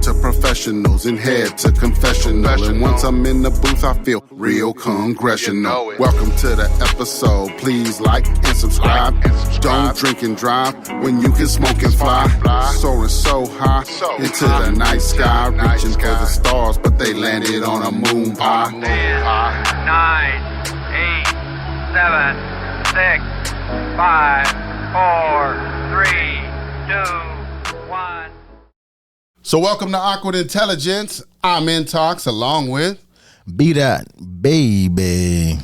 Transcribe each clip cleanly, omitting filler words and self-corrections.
to professionals and head to confessional. And once I'm in the booth, I feel real congressional. Welcome to the episode. Please like and subscribe. Don't drink and drive when you can smoke and fly. Soaring so high into the night sky, reaching for the stars, but they landed on a moon pie. 10, 9, 8, 7, 6, 5, 4, 3, 2, 1. So welcome to Awkward Intelligence. I'm Intox along with BDot, baby.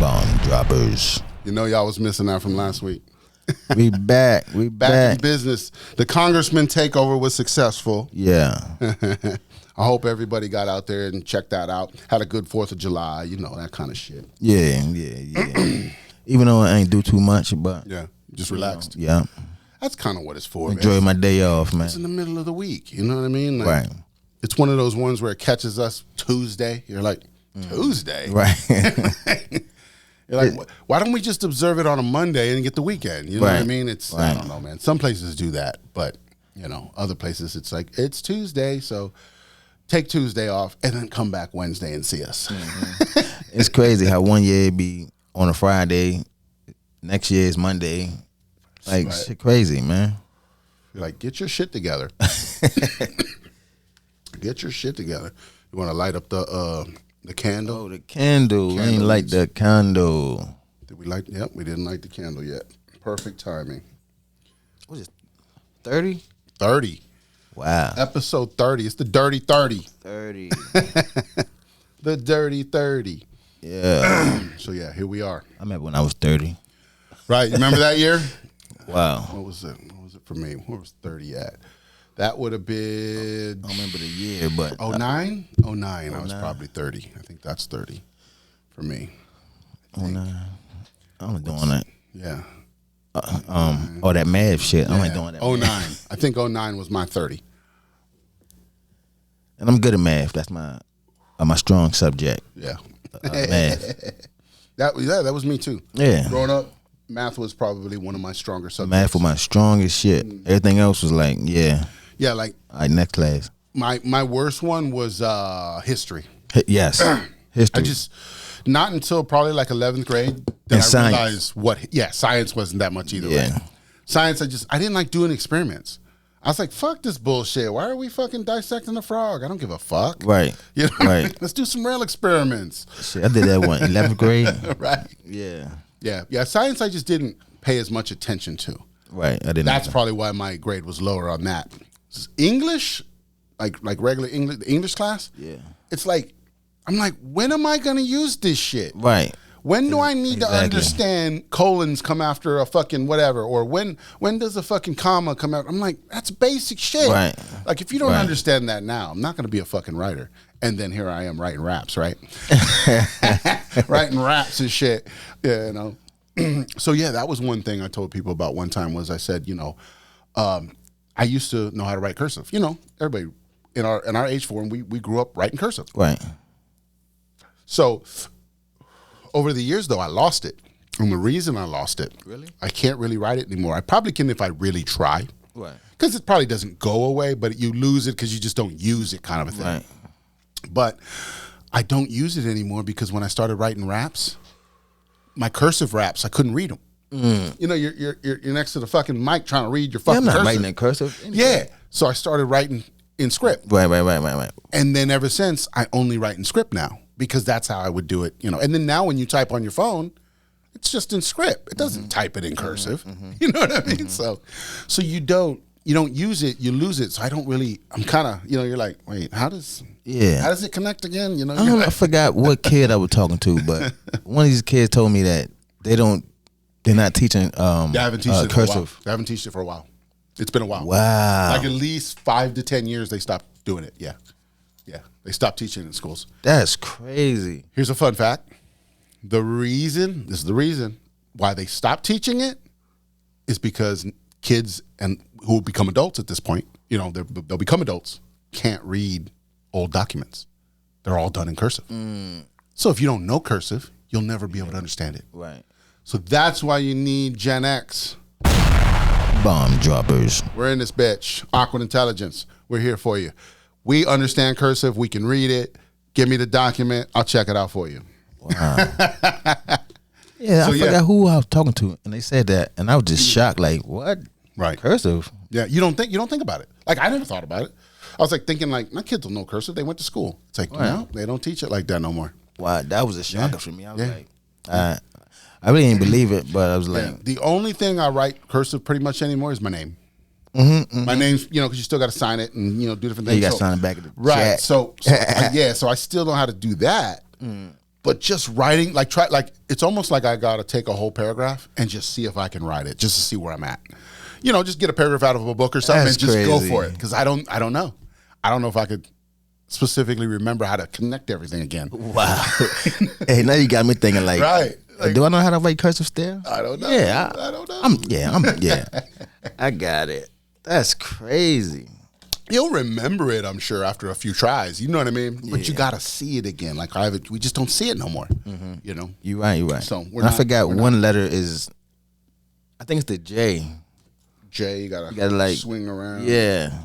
Bomb droppers. You know y'all was missing out from last week. We back. We Back in business. The congressman takeover was successful. Yeah. I hope everybody got out there and checked that out. Had a good 4th of July, you know, that kind of shit. Yeah. Even though I ain't do too much, but Yeah, just relaxed. yeah. That's kind of what it's for, Enjoy man. my day off, man. It's in the middle of the week, you know what I mean? Like, Right. It's one of those ones where it catches us Tuesday. You're like, Tuesday? Right. You're like, why don't we just observe it on a Monday and get the weekend? You know what I Right. mean? It's I don't know, man. Some places do that, but you know, other places it's like it's Tuesday, so take Tuesday off and then come back Wednesday and see us. It's crazy how one year it be on a Friday, next year is Monday. Like, Right. shit crazy, man. You're like, get your shit together. Get your shit together. You want to light up the candle? Oh, the candle. We ain't like the condo. Did we light? Yep, we didn't light the candle yet. Perfect timing. What is it, 30? 30. Wow. Episode 30. It's the Dirty 30. 30. The Dirty 30. Yeah. So yeah, here we are. I remember when I was 30. Right. You remember that year? Wow. What was it? What was it for me? Where was 30 at? That would have been I don't remember the year, but 09? 09. I was probably 30. I think that's 30 for me. I'm doing that. Yeah. That math shit. I'm like doing that. 09. I think 09 was my 30. And I'm good at math. That's my strong subject. Yeah. Math. That was me too. Yeah. Growing up, math was probably one of my stronger subjects. Math was my strongest shit. Everything else was like, yeah. Yeah, like All right, next class. my worst one was history. Yes. History. I just not until probably like 11th grade that And I science. realized science wasn't that much either. Yeah. Right? Science, I didn't like doing experiments. I was like, fuck this bullshit. Why are we fucking dissecting a frog? I don't give a fuck. Right. You know? Right. Let's do some real experiments. Shit, I did that one, 11th grade. Right. Yeah. Yeah. Science, I just didn't pay as much attention to. Right. I didn't. That's probably why my grade was lower on that. English, like regular English, the English class. Yeah. It's like, I'm like, when am I gonna use this shit? Right. When do I need to Exactly. understand colons come after a fucking whatever? Or when does a fucking comma come out? I'm like, that's basic shit. Right. Like, if you don't Right. understand that now, I'm not going to be a fucking writer. And then here I am writing raps, right? Writing raps and shit. Yeah, you know. So, yeah, that was one thing I told people about one time was I said, you know, I used to know how to write cursive. You know, everybody in our age form, we grew up writing cursive. Right. So over the years, though, I lost it. And the reason I lost it, Really? I can't really write it anymore. I probably can if I really try. Right. Because it probably doesn't go away, but you lose it because you just don't use it kind of a thing. Right. But I don't use it anymore because when I started writing raps, my cursive raps, I couldn't read them. You know, you're next to the fucking mic trying to read your Yeah, fucking I'm not cursive. writing in cursive. Yeah. So I started writing in script. Right. And then ever since, I only write in script now because that's how I would do it, you know. And then now when you type on your phone, it's just in script. It doesn't type it in cursive. You know what I mean? So you don't use it, you lose it. So I don't really, I'm kind of, you know, you're like, wait, how does it connect again? You know, I forgot what kid I was talking to, but one of these kids told me that they're not teaching they haven't taught it for a while. cursive. They haven't taught it for a while. It's been a while. Wow. Like at least 5 to 10 years they stopped doing it. Yeah. Yeah. They stopped teaching it in schools. That's crazy. Here's a fun fact. This is the reason why they stopped teaching it is because kids and who will become adults at this point, you know, they'll become adults, can't read old documents. They're all done in cursive. So if you don't know cursive, you'll never be able to understand it. Right. So that's why you need Gen X. Bomb droppers. We're in this bitch. Awkward Intelligence. We're here for you. We understand cursive. We can read it. Give me the document. I'll check it out for you. Wow. Yeah, I forgot who I was talking to, and they said that, and I was just shocked. Like, what? Right. Cursive? Yeah, you don't think about it. Like, I never thought about it. I was like thinking, like, my kids don't know cursive. They went to school. It's like, no, they don't teach it like that no more. Wow, that was a shocker for me. I was like, I really didn't believe it, but I was like, the only thing I write cursive pretty much anymore is my name. My name's, because you still got to sign it and do different things. You got to sign it back at the right. chat. So I still know how to do that. But just writing, it's almost like I got to take a whole paragraph and just see if I can write it, just to see where I'm at. Just get a paragraph out of a book or something and just go for it, because I don't know. I don't know if I could specifically remember how to connect everything again. Wow. Hey, now you got me thinking like, right. Do I know how to write cursive still? I don't know. Yeah, I don't know. I got it. That's crazy. You'll remember it, I'm sure, after a few tries. You know what I mean? But you got to see it again. Like we just don't see it no more. You're right. So I forgot one letter is, I think it's the J. J, you gotta like swing around. Yeah.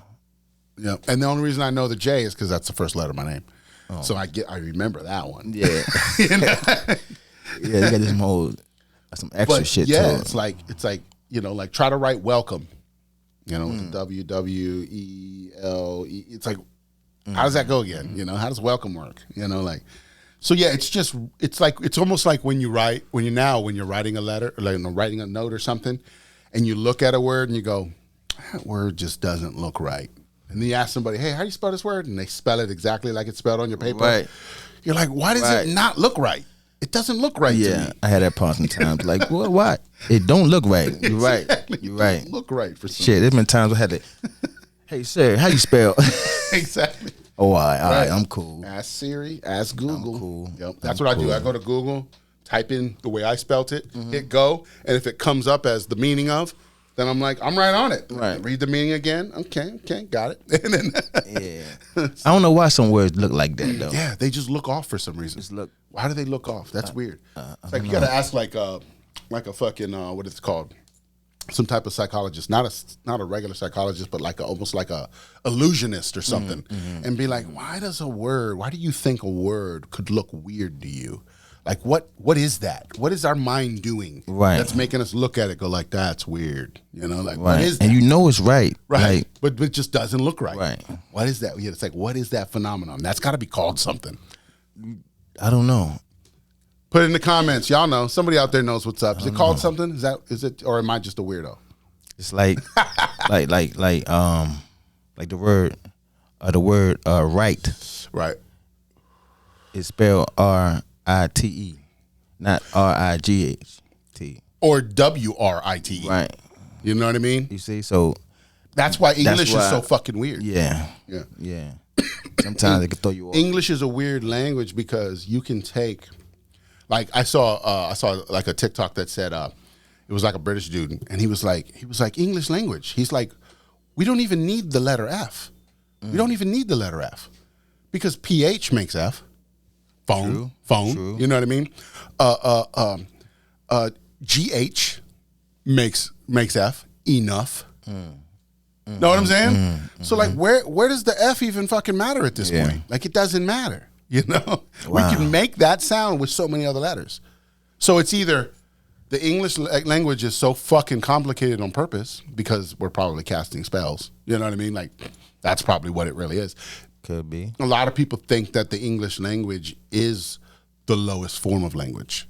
Yeah. And the only reason I know the J is because that's the first letter of my name. Oh. So I remember that one. Yeah. Yeah, you got this some extra shit to it. Yeah, it's like like try to write welcome. With the WWELE. It's like, how does that go again? How does welcome work? So yeah, it's almost like when you're writing a letter or like writing a note or something, and you look at a word and you go, that word just doesn't look right. And then you ask somebody, hey, how do you spell this word? And they spell it exactly like it's spelled on your paper. Right. You're like, why does it not look right? It doesn't look right to me. I had that part sometimes. Like, what? It don't look right. You're right. Exactly. You're right. It doesn't look right for some shit, there's been times I had to, hey, sir, how you spell? Exactly. Oh, all right, I'm cool. Ask Siri, ask Google. I'm cool. Yep. That's what I do. I go to Google, type in the way I spelt it, hit go, and if it comes up as the meaning of, then I'm like, I'm right on it. Right. Read the meaning again. Okay, got it. And then I don't know why some words look like that though. Yeah, they just look off for some reason. Why do they look off? That's weird. It's like you got to ask like a fucking what is it called? Some type of psychologist, not a regular psychologist, but almost like a illusionist or something, and be like, why do you think a word could look weird to you? Like what is that? What is our mind doing that's making us look at it, go like, that's weird, what is that? And it's right. Right. But it just doesn't look right. Right. What is that? Yeah, it's like, what is that phenomenon? That's got to be called something. I don't know. Put it in the comments. Y'all know. Somebody out there knows what's up. Is it called something? Is it, or am I just a weirdo? It's like the word right. Right. It's spelled RITE, not RIGHT. Or WRITE. Right. You know what I mean? You see, so that's why English is so fucking weird. Yeah. Sometimes it can throw you off. English is a weird language because you can take, like I saw like a TikTok that said it was like a British dude, and he was like English language. He's like, we don't even need the letter F. We don't even need the letter F because PH makes F. Phone. True. You know what I mean? GH makes F. Enough. Know what I'm saying? So like, where does the F even fucking matter at this point? Like, it doesn't matter. Wow. We can make that sound with so many other letters. So it's either the English language is so fucking complicated on purpose because we're probably casting spells. You know what I mean? Like, that's probably what it really is. Could be. A lot of people think that the English language is the lowest form of language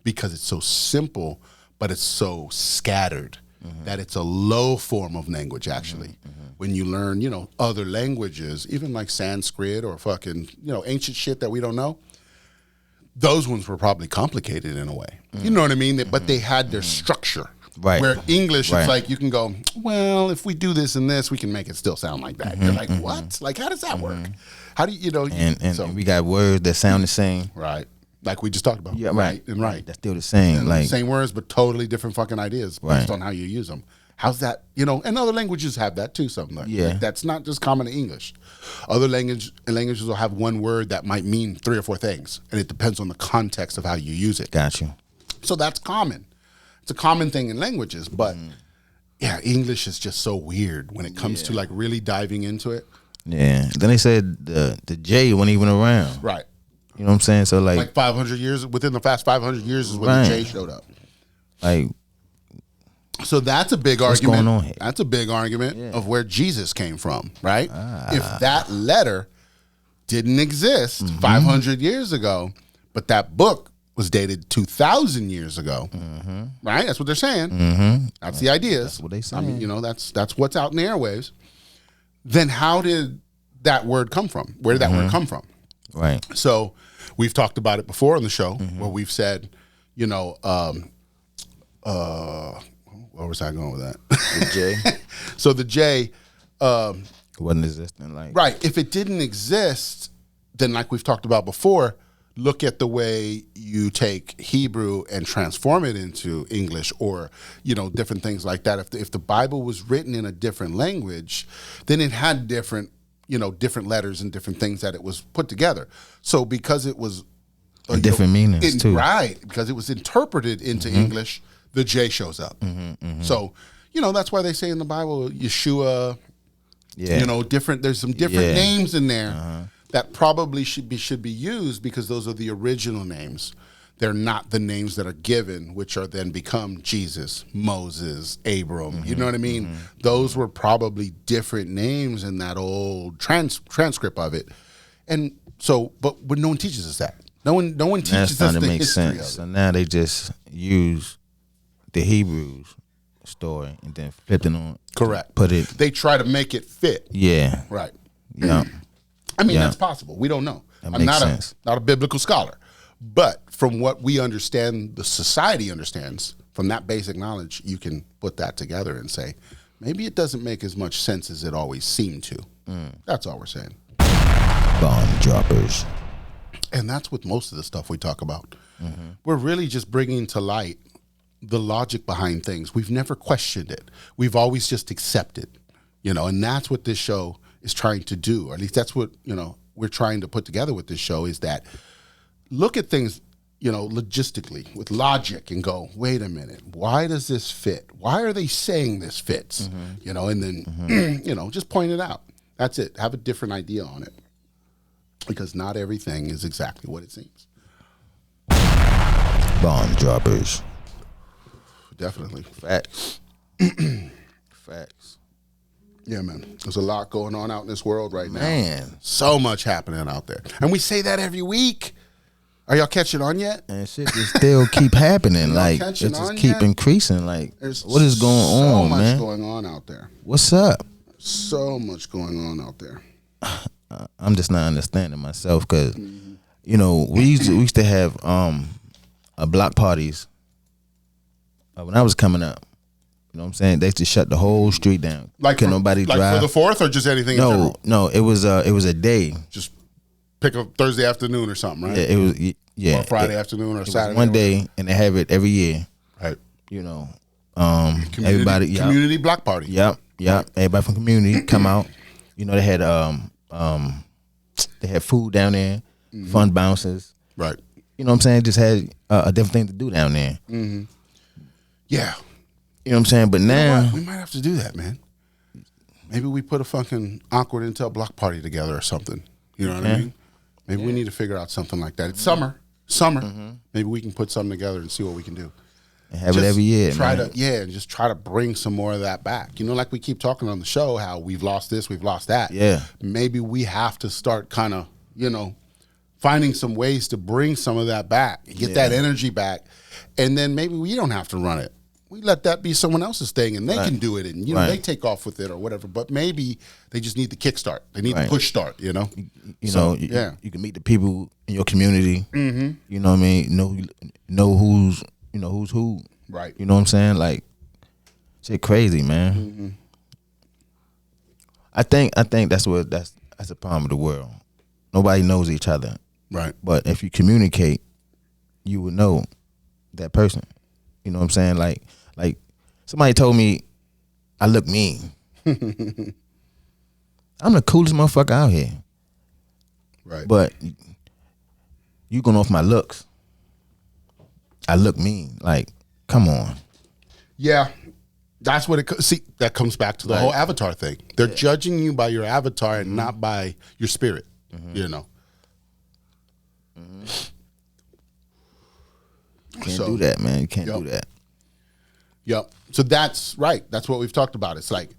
because it's so simple, but it's so scattered that it's a low form of language, actually. When you learn, other languages, even like Sanskrit or fucking, ancient shit that we don't know, those ones were probably complicated in a way. You know what I mean? But they had their structure. Right. Where English is like, you can go, well, if we do this and this, we can make it still sound like that. You're like, what? Like, how does that work? How do you, And we got words that sound the same. Right. Like we just talked about. Yeah, right. And right. That's still the same. And like same words, but totally different fucking ideas based on how you use them. How's that? And other languages have that too, something like that. That's not just common to English. Other languages will have one word that might mean 3 or 4 things, and it depends on the context of how you use it. Got you. So that's common. It's a common thing in languages, but Yeah, English is just so weird when it comes to like really diving into it. Yeah. Then they said the J wasn't even around. Right. You know what I'm saying? So like 500 years, within the past 500 years is when the J showed up. Like, so that's a big what's argument. going on here? That's a big argument of where Jesus came from, right? If that letter didn't exist 500 years ago, but that book was dated 2,000 years ago, right? That's what they're saying. That's the ideas. That's what they saying. I mean, you know, that's what's out in the airwaves. Then how did that word come from? Where did that word come from? Right. So we've talked about it before on the show where we've said, you know, where was I going with that? The J So the J wasn't existing. Like, right. If it didn't exist, then like we've talked about before, look at the way you take Hebrew and transform it into English, or, you know, different things like that. If the Bible was written in a different language, then it had different, you know, different letters and different things that it was put together. So because it was different meanings too. Right. Because it was interpreted into English, the J shows up. So, you know, that's why they say in the Bible, Yeshua, you know, there's some different names in there that probably should be used because those are the original names. They're not the names that are given, which are then become Jesus, Moses, Abram. You know what I mean? Those were probably different names in that old transcript of it. And so, but no one teaches us that. No one teaches us the history of it. So now they just use the Hebrews story and then flipped it on. Correct. They try to make it fit. Yeah. Right. Yeah. I mean, that's possible. We don't know. I'm not a biblical scholar. But from what we understand, the society understands, from that basic knowledge, you can put that together and say, maybe it doesn't make as much sense as it always seemed to. That's all we're saying. Bomb droppers. And that's with most of the stuff we talk about. We're really just bringing to light the logic behind things. We've never questioned it. We've always just accepted, you know, and that's what this show is trying to do, or at least that's what, you know, we're trying to put together with this show, is that look at things, you know, logistically with logic and go, wait a minute, why does this fit? Why are they saying this fits? You know, and then, you know, just point it out. That's it. Have a different idea on it, because not everything is exactly what it seems. Bomb droppers. Definitely. Facts. Facts. Yeah, man. There's a lot going on out in this world right now. Man. So much happening out there. And we say that every week. Are y'all catching on yet? And shit just still keep happening. Like, it just keep increasing. Like, what is going on, man? So much going on out there. What's up? So much going on out there. I'm just not understanding myself, because, you know, we used to have block parties when I was coming up. You know what I'm saying? They used to shut the whole street down. Like, nobody drive. Like for the 4th, or just anything? No, it was a day. Just pick up Thursday afternoon or something, right? Yeah, it was. Yeah, or Friday afternoon or Saturday. One day, and they have it every year. Right. You know, everybody. Community block party. Yep. Right. Everybody from community come out. You know, they had food down there, fun bounces. Right. You know what I'm saying? Just had a different thing to do down there. Yeah. You know what I'm saying? But now we might have to do that, man. Maybe we put a fucking AwkwardIntel block party together or something. You know what I mean? Maybe we need to figure out something like that. It's summer. Maybe we can put something together and see what we can do. And have it every year, and just try to bring some more of that back. You know, like we keep talking on the show, how we've lost this, we've lost that. Yeah. Maybe we have to start kind of, you know, finding some ways to bring some of that back, get that energy back, and then maybe we don't have to run it. We let that be someone else's thing, and they can do it, and you know they take off with it or whatever. But maybe they just need the kickstart. They need the push start. You know, you can meet the people in your community. You know what I mean? Know who's who. Right. You know what I'm saying? Like, shit, crazy, man. I think that's the problem of the world. Nobody knows each other. Right. But if you communicate, you would know that person. You know what I'm saying? Like somebody told me I look mean. I'm the coolest motherfucker out here. Right. But you going off my looks. I look mean. Like, come on. Yeah. That's what that comes back to the whole avatar thing. They're judging you by your avatar and not by your spirit, you know. Can't do that, man. You can't do that. Yep. So that's right. That's what we've talked about. It's like,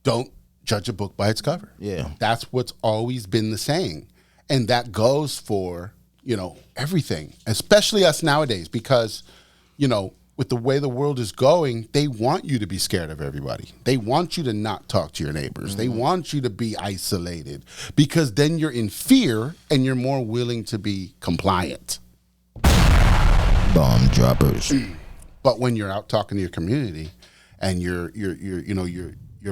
don't judge a book by its cover. Yeah. That's what's always been the saying. And that goes for, you know, everything, especially us nowadays, because, you know, with the way the world is going, they want you to be scared of everybody. They want you to not talk to your neighbors. They want you to be isolated, because then you're in fear and you're more willing to be compliant. Bomb droppers. But when you're out talking to your community and you're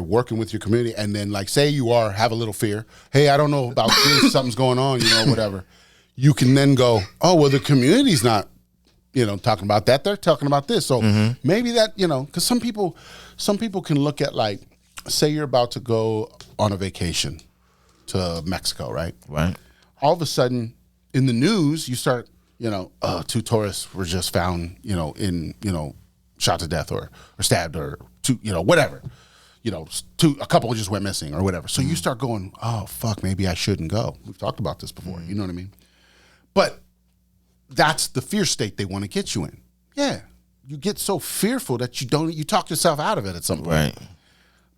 working with your community, and then, like, say you have a little fear. Hey, I don't know about this. Something's going on, you know, whatever. You can then go, oh, well, the community's not, you know, talking about that. They're talking about this. So maybe that, you know, because some people can look at, like, say you're about to go on a vacation to Mexico, right? Right. All of a sudden in the news, you start, you know, 2 tourists were just found, you know, shot to death or stabbed or you know, whatever. You know, a couple just went missing or whatever. So you start going, oh, fuck, maybe I shouldn't go. We've talked about this before. You know what I mean? But that's the fear state they want to get you in. Yeah. You get so fearful that you talk yourself out of it at some point. Right.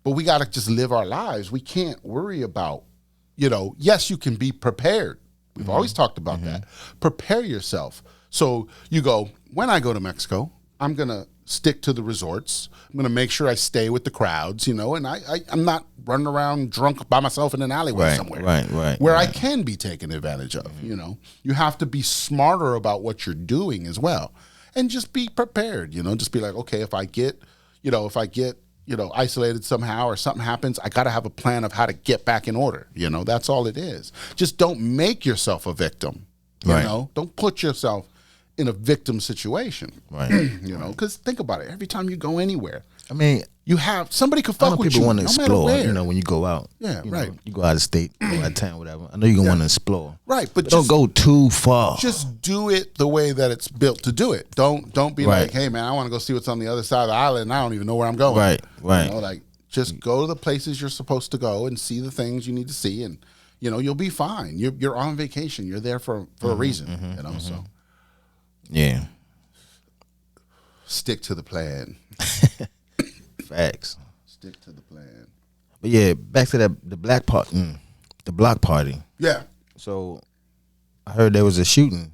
But we got to just live our lives. We can't worry about, you know, yes, you can be prepared. We've always talked about that. Prepare yourself. So you go, when I go to Mexico, I'm going to stick to the resorts. I'm going to make sure I stay with the crowds, you know, and I'm not running around drunk by myself in an alleyway somewhere. Right. Where I can be taken advantage of, you know. You have to be smarter about what you're doing as well. And just be prepared, you know. Just be like, okay, if I get isolated somehow or something happens, I got to have a plan of how to get back in order. You know, that's all it is. Just don't make yourself a victim. You know, don't put yourself in a victim situation. Right. You know, because think about it. Every time you go anywhere, I mean, somebody could fuck with you. People want to explore, where. you know, when you go out. Yeah, right. You go out of state, go out of town, whatever. I know you're going to want to explore. Right, but don't go too far. Just do it the way that it's built to do it. Don't be like, hey, man, I want to go see what's on the other side of the island, and I don't even know where I'm going. Right. You know, like, just go to the places you're supposed to go and see the things you need to see, and, you know, you'll be fine. You're on vacation. You're there for a reason, you know, so. Yeah. Stick to the plan. Facts. Stick to the plan. But yeah, back to the block party. Yeah. So I heard there was a shooting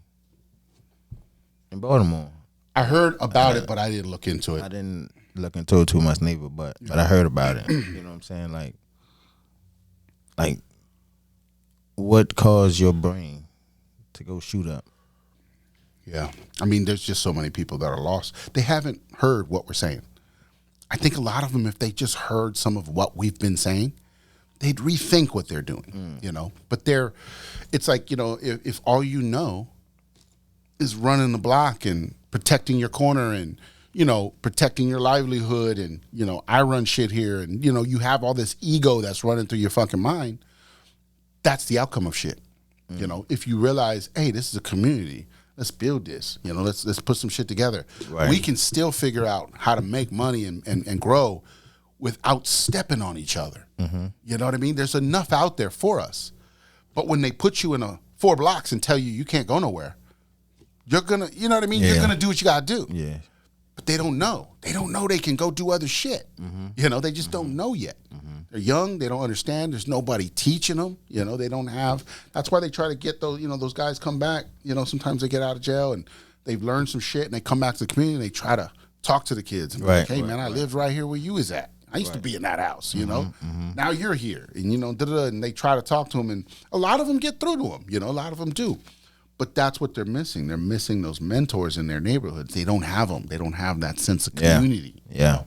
in Baltimore. I heard about it, but I didn't look into it. I didn't look into it too much neither, but I heard about it. You know what I'm saying? Like what caused your brain to go shoot up? Yeah. I mean, there's just so many people that are lost. They haven't heard what we're saying. I think a lot of them, if they just heard some of what we've been saying, they'd rethink what they're doing, you know. But it's like, you know, if all you know is running the block and protecting your corner and, you know, protecting your livelihood and, you know, I run shit here and, you know, you have all this ego that's running through your fucking mind, that's the outcome of shit. You know, if you realize, hey, this is a community. Let's build this. You know, let's put some shit together. Right. We can still figure out how to make money and grow without stepping on each other. You know what I mean? There's enough out there for us. But when they put you in 4 blocks and tell you can't go nowhere, you're gonna, you know what I mean? You're gonna do what you gotta do. Yeah. But they don't know. They don't know they can go do other shit. You know, they just don't know yet. They're young. They don't understand. There's nobody teaching them. You know, they don't have. That's why they try to get those. You know, those guys come back. You know, sometimes they get out of jail and they've learned some shit, and they come back to the community and they try to talk to the kids. And be like, hey, man, I lived right here where you was at. I used to be in that house. You know, now you're here, and you know, and they try to talk to them, and a lot of them get through to them. You know, a lot of them do. But that's what they're missing. They're missing those mentors in their neighborhoods. They don't have them. They don't have that sense of community. Yeah.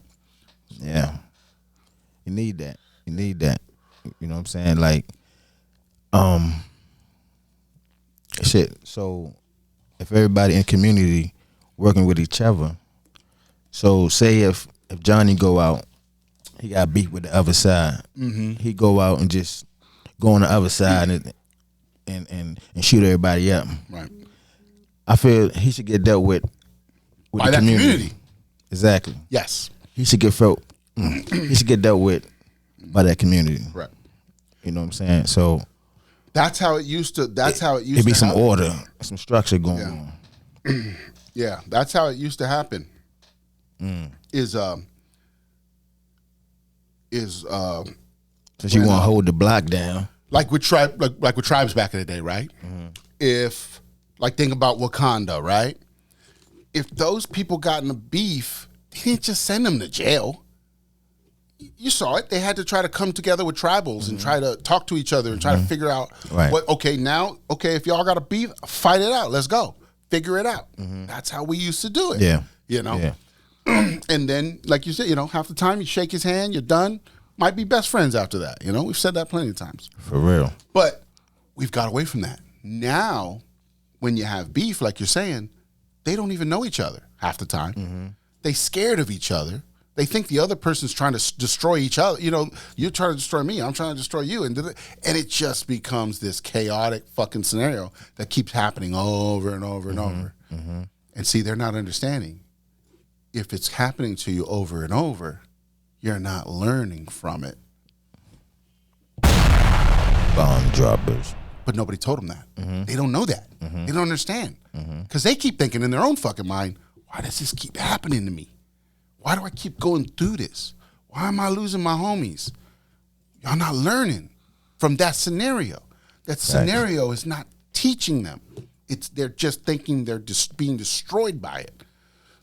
You need that. You need that. You know what I'm saying? Like, shit. So if everybody in community working with each other, so say if Johnny go out, he got beat with the other side. He go out and just go on the other side and shoot everybody up. Right. I feel he should get dealt with by that community. Exactly. Yes. He should get felt he should get dealt with by that community. Right. You know what I'm saying? So that's how it used to. That's how it used it'd be to some happen. order, some structure going on. Yeah, that's how it used to happen. Is Since you want to hold the block down. like with tribes back in the day, right? If think about Wakanda, right? If those people got in a beef, they didn't just send them to jail. You saw it. They had to try to come together with tribals and try to talk to each other and try to figure out what. Okay, if y'all got a beef, fight it out. Let's go, figure it out. That's how we used to do it. Yeah, Yeah. And then, like you said, half the time you shake his hand, you're done. Might be best friends after that. We've said that plenty of times. For real. But we've got away from that. Now, when you have beef, like you're saying, they don't even know each other half the time. They scared of each other. They think the other person's trying to destroy each other. You're trying to destroy me. I'm trying to destroy you. And it just becomes this chaotic fucking scenario that keeps happening over and over and over. And see, they're not understanding. If it's happening to you over and over, you're not learning from it. Bomb droppers. But nobody told them that. They don't know that. They don't understand. Because they keep thinking in their own fucking mind, why does this keep happening to me? Why do I keep going through this? Why am I losing my homies? Y'all not learning from that scenario. That scenario is not teaching them. They're just thinking they're just being destroyed by it.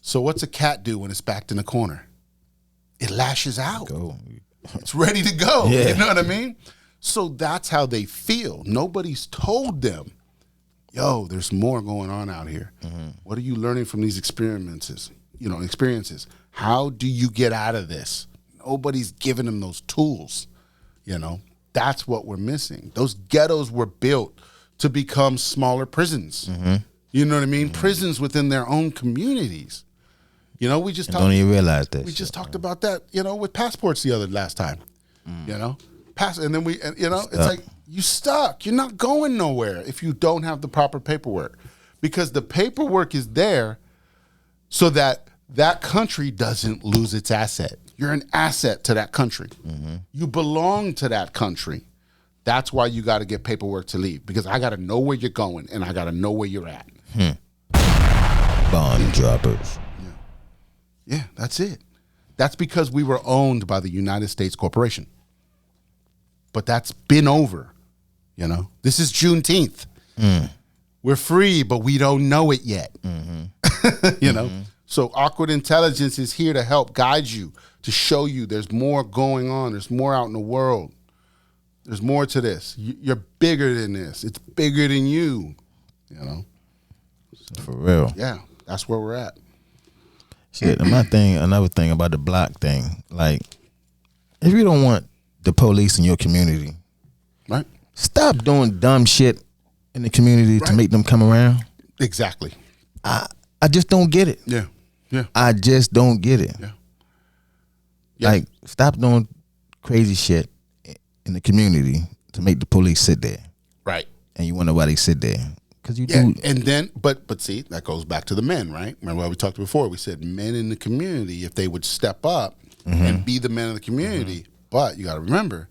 So what's a cat do when it's backed in a corner? It lashes out. Go. It's ready to go. Yeah. You know what I mean? So that's how they feel. Nobody's told them, yo, there's more going on out here. What are you learning from these experiences? How do you get out of this? Nobody's giving them those tools. That's what we're missing. Those ghettos were built to become smaller prisons. You know what I mean? Prisons within their own communities. We just Don't even realize that. we just talked about that, with passports the last time. And then it's like you stuck. You're not going nowhere if you don't have the proper paperwork, because the paperwork is there so that that country doesn't lose its asset. You're an asset to that country. You belong to that country. That's why you got to get paperwork to leave, because I got to know where you're going and I got to know where you're at. Bomb droppers. Yeah, that's it. That's because we were owned by the United States Corporation. But that's been over, This is Juneteenth. We're free, but we don't know it yet. So Awkward Intelligence is here to help guide you, to show you there's more going on. There's more out in the world. There's more to this. You're bigger than this. It's bigger than you, For real. Yeah, that's where we're at. Shit, another thing about the block thing, like, if you don't want the police in your community, Right? stop doing dumb shit in the community to make them come around. Exactly. I just don't get it. Yeah. Yeah. I just don't get it. Yeah. Like, stop doing crazy shit in the community to make the police sit there. Right. And you wonder why they sit there. Because you Yeah, do. and then, but see, that goes back to the men, right? Remember what we talked before? We said men in the community, if they would step up and be the men of the community. But you got to remember,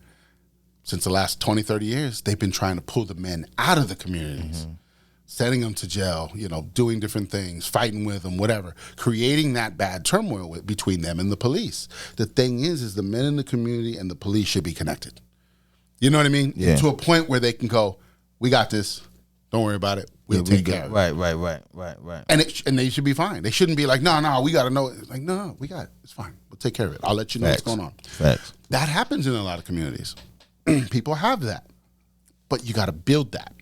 since the last 20, 30 years, they've been trying to pull the men out of the communities, sending them to jail, doing different things, fighting with them, whatever, creating that bad turmoil between them and the police. The thing is the men in the community and the police should be connected. You know what I mean? Yeah. To a point where they can go, we got this. Don't worry about it. We'll take care of it. Right. And they should be fine. They shouldn't be like, no, we got to know. Like, no, we got it. It's fine. We'll take care of it. I'll let you know what's going on. Facts. That happens in a lot of communities. People have that. But you got to build that.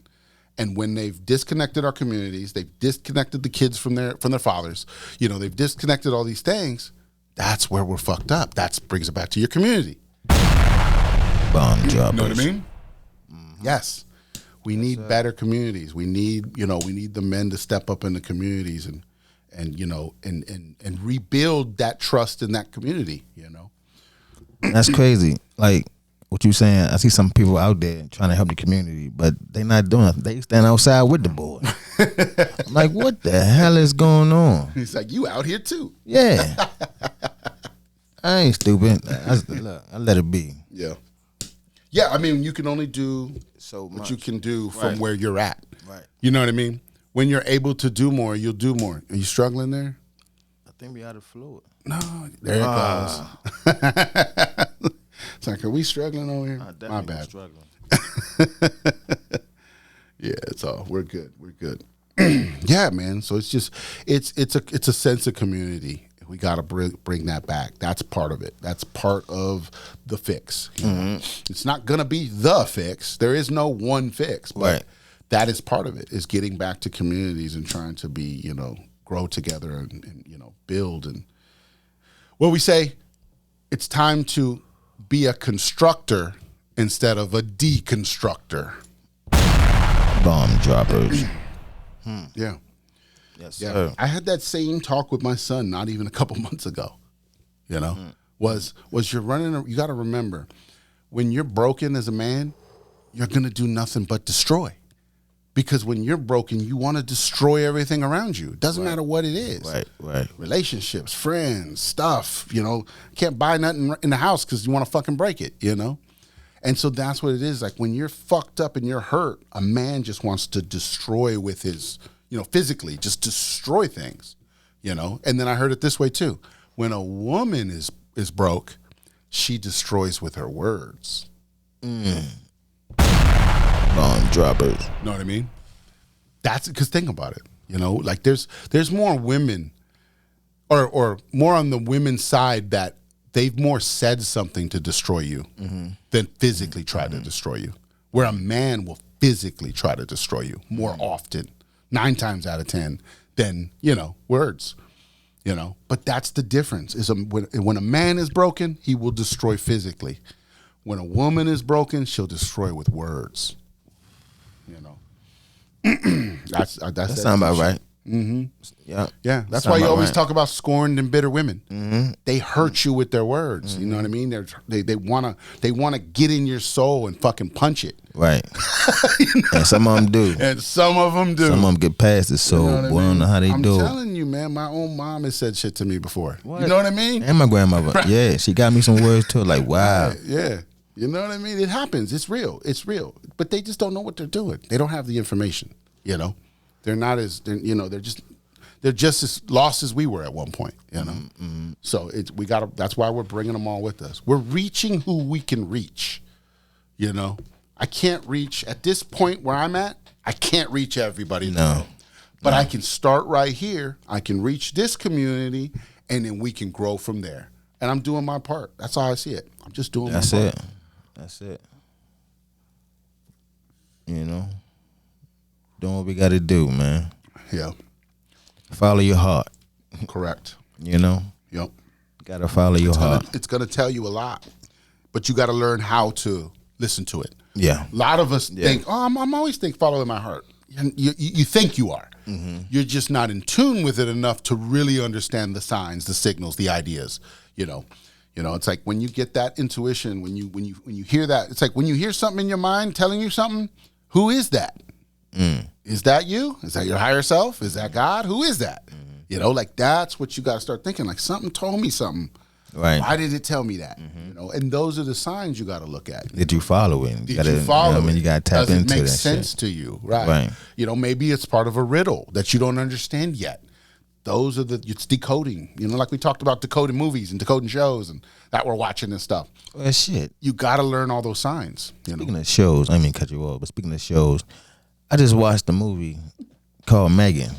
And when they've disconnected our communities, they've disconnected the kids from their fathers, they've disconnected all these things, that's where we're fucked up. That brings it back to your community. Bomb droppers. You know what I mean? Yes. We need better communities. We need the men to step up in the communities and rebuild that trust in that community, That's crazy. Like what you saying, I see some people out there trying to help the community, but they not doing nothing. They stand outside with the boy. I'm like, what the hell is going on? He's like, you out here too. Yeah. I ain't stupid. Look, I let it be. Yeah. Yeah, I mean, you can only do So what much. you can do from Right. where you're at. Right. You know what I mean? When you're able to do more, you'll do more. Are you struggling there? I think we out of fluid. No. There it goes. It's like, are we struggling over here? My bad. Struggling. Yeah, it's all. We're good. We're good. Yeah, man. So it's just it's a sense of community. We got to bring that back. That's part of it. That's part of the fix. You know? It's not gonna be the fix. There is no one fix, but Right. that is part of it. Is getting back to communities and trying to be, grow together and build. And what we say, it's time to be a constructor instead of a deconstructor. Bomb droppers. Yeah. Yes, Yeah, sir. I had that same talk with my son not even a couple months ago. Was you're running? You got to remember, when you're broken as a man, you're gonna do nothing but destroy. Because when you're broken, you want to destroy everything around you. It doesn't matter what it is. Right. Relationships, friends, stuff. Can't buy nothing in the house because you want to fucking break it. And so that's what it is. Like when you're fucked up and you're hurt, a man just wants to destroy with his, physically, just destroy things, And then I heard it this way too. When a woman is broke, she destroys with her words. Bomb droppers. Know what I mean? That's because think about it. Like there's more women or more on the women's side that they've more said something to destroy you than physically try to destroy you. Where a man will physically try to destroy you more often, 9 times out of 10, than, words. But that's the difference. Is when a man is broken, he will destroy physically. When a woman is broken, she'll destroy with words. That sound about right. Mm-hmm. Yeah. Yeah, that's Sound why you about always right. talk about scorned and bitter women. They hurt you with their words. You know what I mean? They wanna get in your soul and fucking punch it. Right. And some of them do. And some of them do. Some of them get past it, so You know what I we don't know how they I'm do it. telling you, man. My own mom has said shit to me before. You know what I mean? And my grandmother. Yeah, she got me some words too. Like, wow. Yeah. You know what I mean? It happens. It's real. It's real. But they just don't know what they're doing. They don't have the information. They're not as they're just as lost as we were at one point. So that's why we're bringing them all with us. We're reaching who we can reach. I can't reach at this point where I'm at. I can't reach everybody. No. But I can start right here. I can reach this community, and then we can grow from there. And I'm doing my part. That's how I see it. I'm just doing my part. That's it. Doing what we got to do, man. Yeah. Follow your heart. Correct. Yep. Got to follow your heart. It's going to tell you a lot, but you got to learn how to listen to it. Yeah. A lot of us think, I'm always following my heart. You think you are. You're just not in tune with it enough to really understand the signs, the signals, the ideas. It's like when you get that intuition, when you hear that, it's like when you hear something in your mind telling you something. Who is that? Is that you? Is that your higher self? Is that God? Who is that? Like that's what you got to start thinking. Like something told me something. Right. Why did it tell me that? And those are the signs you got to look at. Did you follow it? Did you follow it? You got to tap Does it into make that sense shit. to you? Right. Maybe it's part of a riddle that you don't understand yet. Those are it's decoding. Like we talked about decoding movies and decoding shows and that we're watching and stuff. Well, shit. You got to learn all those signs. Speaking of shows, I didn't mean to cut you off, but speaking of shows, I just watched a movie called Megan.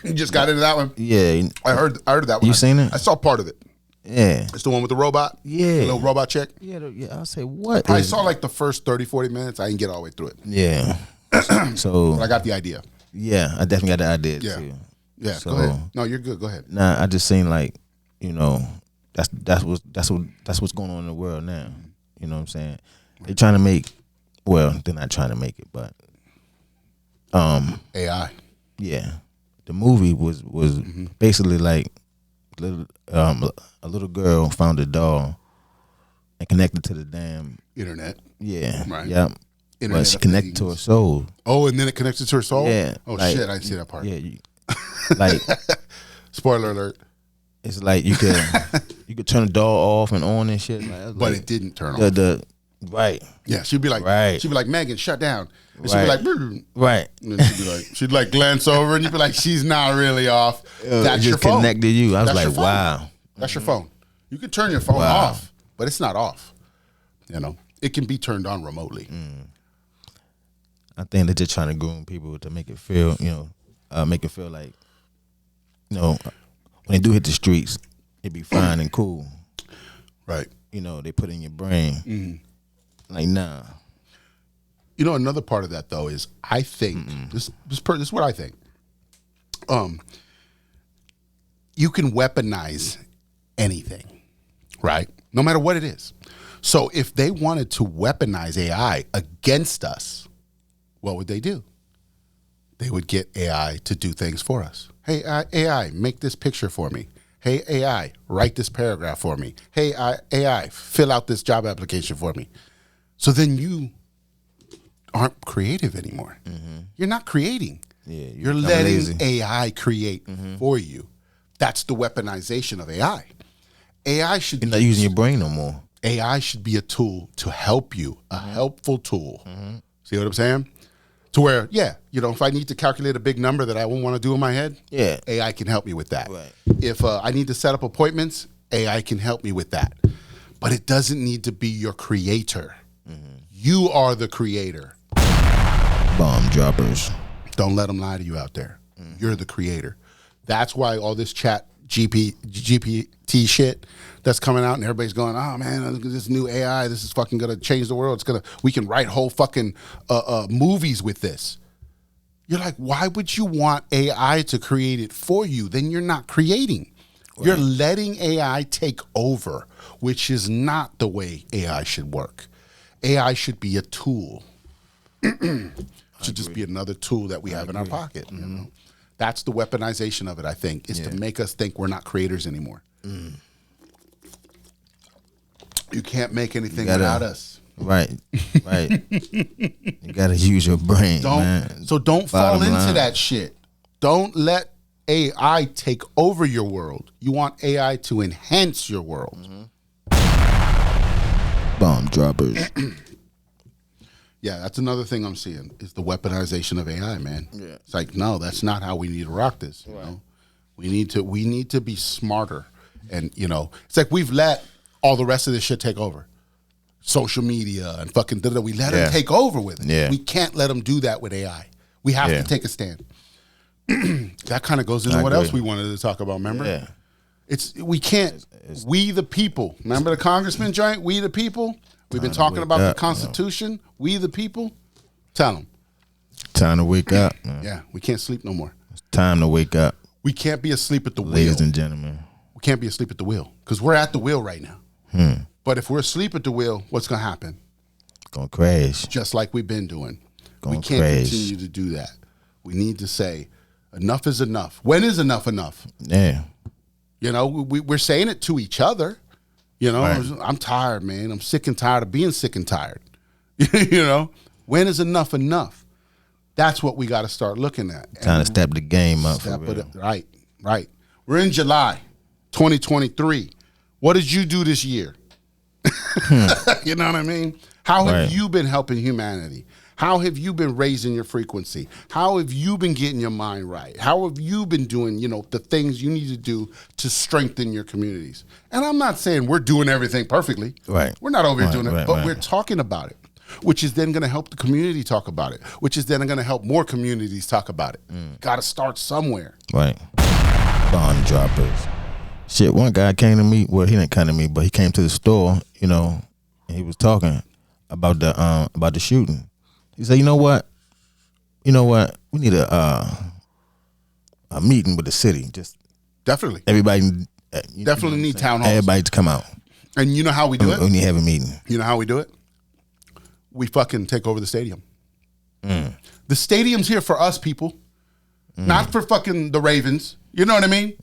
You just got into that one? Yeah. I heard that one. You seen it? I saw part of it. Yeah. It's the one with the robot? Yeah. The little robot chick? Yeah, I'll say, what? I saw like the first 30, 40 minutes. I didn't get all the way through it. Yeah. So. But I got the idea. Yeah, I definitely got the idea Yeah. too. Yeah, So- go ahead. No, you're good. Go ahead. Nah, I just seen like, that's what's going on in the world now. You know what I'm saying? They're trying to make, well, they're not trying to make it, but AI. yeah, the movie was basically like a little girl found a doll and connected to the damn Internet. yeah, Right. yeah. Internet But she of connected to her Things. soul. Oh, and then it connected to her soul? Yeah. Oh, like- shit. I didn't see that part. Yeah, like Spoiler alert. it's like you could turn the door off and on and shit. Like, But it didn't turn on. Right. Yeah, she'd be like, Megan, shut down. And she'd be like, "Brr." Right. And then she'd like glance over, and you'd be like, she's not really off. That's your phone. Connected you. I was That's like, wow. That's your phone. You can turn your phone off, but it's not off. You know, it can be turned on remotely. I think they're just trying to groom people to make it feel, make it feel like, when they do hit the streets, it be fine and cool. Right. They put in your brain. Like, nah. Another part of that though is I think this is what I think. You can weaponize anything, right? No matter what it is. So if they wanted to weaponize AI against us, what would they do? They would get AI to do things for us. Hey, AI, make this picture for me. Hey, AI, write this paragraph for me. Hey, AI, fill out this job application for me. So then you aren't creative anymore. You're not creating. Yeah, you're letting AI create for you. That's the weaponization of AI. AI should You're not using your brain no more. AI should be a tool to help you, a helpful tool. See what I'm saying? To where, if I need to calculate a big number that I won't want to do in my head, AI can help me with that. Right. If I need to set up appointments, AI can help me with that. But it doesn't need to be your creator. You are the creator. Bomb droppers. Don't let them lie to you out there. You're the creator. That's why all this chat GPT shit that's coming out and everybody's going, oh man, look at this new AI. This is fucking gonna change the world. We can write whole fucking movies with this. You're like, why would you want AI to create it for you? Then you're not creating. Right. You're letting AI take over, which is not the way AI should work. AI should be a tool. Should just be another tool that we have in our pocket. That's the weaponization of it, I think, is to make us think we're not creators anymore. You can't make anything without us. Right. You got to use your brain, man. So don't fall into that shit. Don't let AI take over your world. You want AI to enhance your world. Bomb droppers. Yeah, that's another thing I'm seeing is the weaponization of AI, man. Yeah. It's like, no, that's not how we need to rock this. You know? We need to be smarter. And, it's like we've let all the rest of this shit take over. Social media and fucking we let them take over with it. Yeah. We can't let them do that with AI. We have to take a stand. That kind of goes into what else we wanted to talk about, remember? Yeah. We can't, we the people. Remember the congressman joint? We the people? We've been talking about the Constitution. We the people. Tell them. Time to wake up. Man. Yeah, we can't sleep no more. It's time to wake up. We can't be asleep at the wheel. Ladies and gentlemen. We can't be asleep at the wheel because we're at the wheel right now. But if we're asleep at the wheel, what's going to happen? Going to crash. Just like we've been doing. We can't continue to do that. We need to say, enough is enough. When is enough enough? Yeah. We're saying it to each other. Right. I'm tired, man. I'm sick and tired of being sick and tired. When is enough enough? That's what we got to start looking at. Time to step the game up. Right. We're in July 2023. What did you do this year? You know what I mean? How have you been helping humanity? How have you been raising your frequency? How have you been getting your mind right? How have you been doing, the things you need to do to strengthen your communities? And I'm not saying we're doing everything perfectly. Right. We're not over here doing it, but we're talking about it, which is then going to help the community talk about it, which is then going to help more communities talk about it. Got to start somewhere. Right. Bomb droppers. Shit, one guy came to me. Well, he didn't come to me, but he came to the store, and he was talking about the shooting. He said, you know what? We need a meeting with the city. Just definitely. Everybody definitely need town halls. Everybody to come out. And you know how we do it? We need to have a meeting. You know how we do it? We fucking take over the stadium. The stadium's here for us, people. Not for fucking the Ravens. You know what I mean?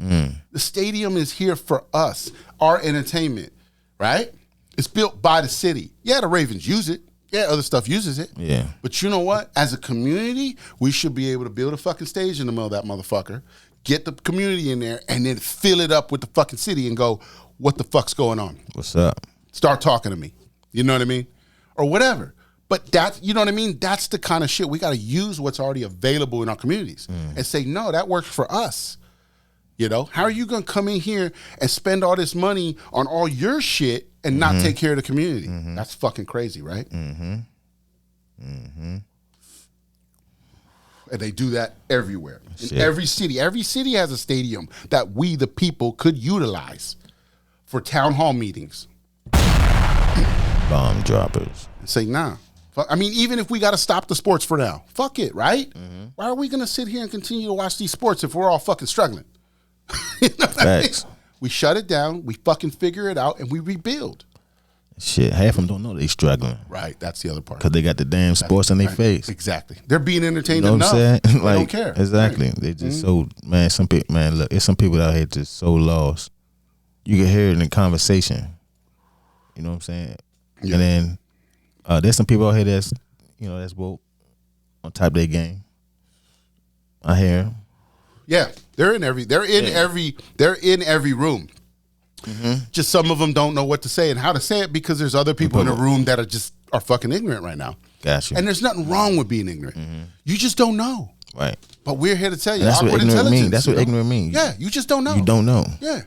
The stadium is here for us, our entertainment, right? It's built by the city. Yeah, the Ravens use it. Yeah, other stuff uses it. Yeah. But you know what? As a community, we should be able to build a fucking stage in the middle of that motherfucker, get the community in there, and then fill it up with the fucking city and go, what the fuck's going on? What's up? Start talking to me. You know what I mean? Or whatever. But that, you know what I mean? That's the kind of shit we got to use what's already available in our communities and say, no, that works for us. You know, how are you going to come in here and spend all this money on all your shit and not take care of the community? That's fucking crazy, right? And they do that everywhere. In every city. Every city has a stadium that we, the people, could utilize for town hall meetings. Bomb droppers. And say, nah. I mean, even if we got to stop the sports for now, fuck it, right? Why are we going to sit here and continue to watch these sports if we're all fucking struggling? You know what I mean? We shut it down, we fucking figure it out, and we rebuild. Shit, half of them don't know they struggling. Right, that's the other part. Because they got the damn sports in their face. Exactly. They're being entertained You know enough. what I'm saying? They don't care. Exactly. Right. They just so, man, some people, man, look, there's some people out here just so lost. You can hear it in the conversation. You know what I'm saying? Yeah. And then there's some people out here that's, you know, that's woke on top of their game. I hear them. Yeah, they're in every room. Just some of them don't know what to say and how to say it because there's other people in the room that are fucking ignorant right now. Gotcha. And there's nothing wrong with being ignorant. You just don't know. Right. But we're here to tell you. And that's what Awkward ignorant intelligence. means. That's what ignorant means. Yeah, you just don't know. You don't know. Yeah.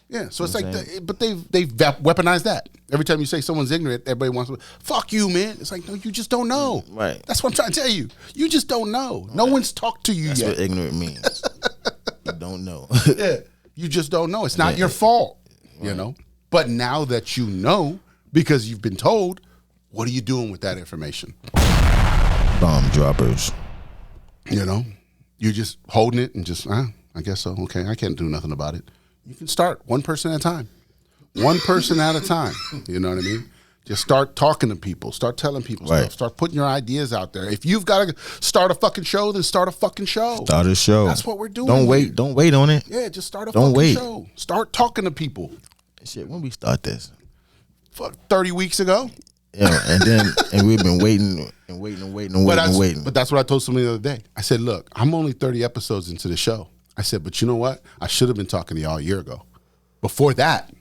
Yeah. So it's like, but they've weaponized that. Every time you say someone's ignorant, everybody wants to, fuck you, man. It's like, no, you just don't know. Right. That's what I'm trying to tell you. You just don't know. Right. No one's talked to you That's yet. That's what ignorant means. You don't know. Yeah. You just don't know. It's not your fault, you know? But now that you know, because you've been told, what are you doing with that information? Bomb droppers. You know? You're just holding it and just, I guess so. Okay, I can't do nothing about it. You can start one person at a time. One person at a time. You know what I mean? Just start talking to people. Start telling people stuff. Start putting your ideas out there. If you've got to start a fucking show, then start a fucking show. Start a show. That's what we're doing. Don't wait. Don't wait on it. Yeah, just start a fucking show. Start talking to people. Shit, when we start this? Fuck, 30 weeks ago. Yeah, and we've been waiting and waiting. But that's what I told somebody the other day. I said, look, I'm only 30 episodes into the show. I said, but you know what? I should have been talking to y'all a year ago. Before that,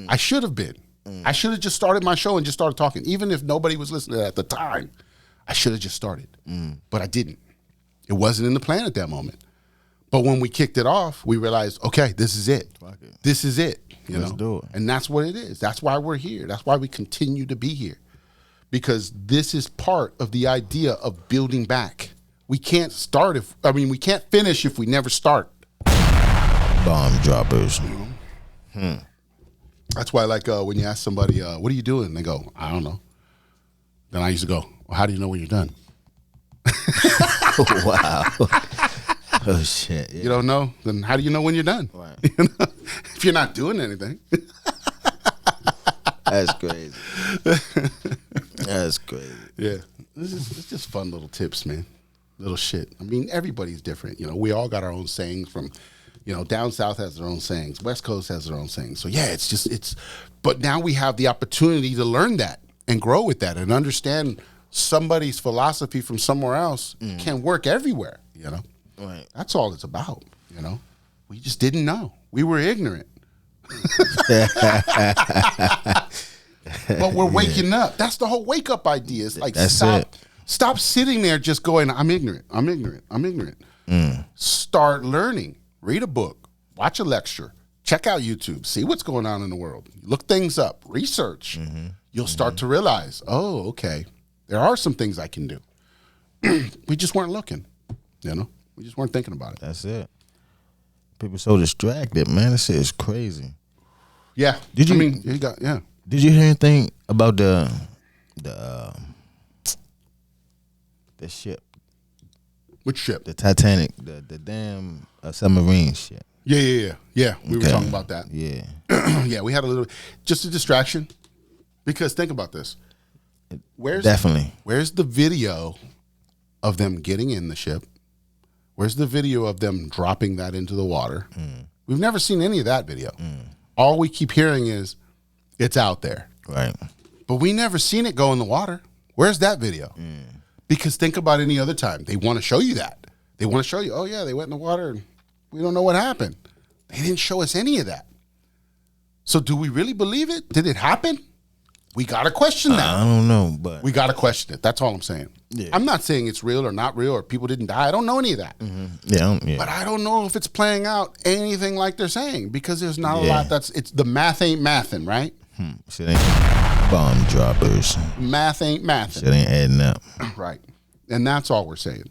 I should have been. I should have just started my show and just started talking. Even if nobody was listening at the time, I should have just started. But I didn't. It wasn't in the plan at that moment. But when we kicked it off, we realized, okay, this is it. This is it. Let's do it. And that's what it is. That's why we're here. That's why we continue to be here. Because this is part of the idea of building back. We can't we can't finish if we never start. Bomb droppers. That's why, like, when you ask somebody, what are you doing? And they go, I don't know. Then I used to go, well, how do you know when you're done? Wow. Oh, shit. Yeah. You don't know? Then how do you know when you're done? Right. You know? If you're not doing anything. That's crazy. That's crazy. Yeah. It's just fun little tips, man. Little shit. I mean, everybody's different. You know, we all got our own sayings from, you know, down south has their own sayings. West Coast has their own sayings. So, yeah, but now we have the opportunity to learn that and grow with that and understand somebody's philosophy from somewhere else can work everywhere, you know? Right. That's all it's about, you know? We just didn't know. We were ignorant. But we're waking up. That's the whole wake up idea. It's like, stop sitting there just going, I'm ignorant. Start learning. Read a book. Watch a lecture. Check out YouTube. See what's going on in the world. Look things up. Research. You'll start to realize, oh, okay, there are some things I can do. We just weren't looking, you know? We just weren't thinking about it. That's it. People so distracted, man. This shit is crazy. Yeah. Did you? Did you hear anything about the ship? Which ship? The Titanic, the damn submarine shit. Yeah. We were talking about that. Yeah. Yeah, we had a little, just a distraction. Because think about this. Where's the video of them getting in the ship? Where's the video of them dropping that into the water? We've never seen any of that video. All we keep hearing is, it's out there. Right. But we never seen it go in the water. Where's that video? Because think about any other time. They want to show you that. They want to show you, oh, yeah, they went in the water and We don't know what happened. They didn't show us any of that. So do we really believe it? Did it happen? We got to question that. I don't know, but We got to question it. That's all I'm saying. Yeah. I'm not saying it's real or not real or people didn't die. I don't know any of that. yeah. But I don't know if it's playing out anything like they're saying because there's not a Yeah. lot. It's the math ain't mathin', right? Shit ain't bomb droppers. Math ain't mathin'. Shit ain't adding up. Right. And that's all we're saying.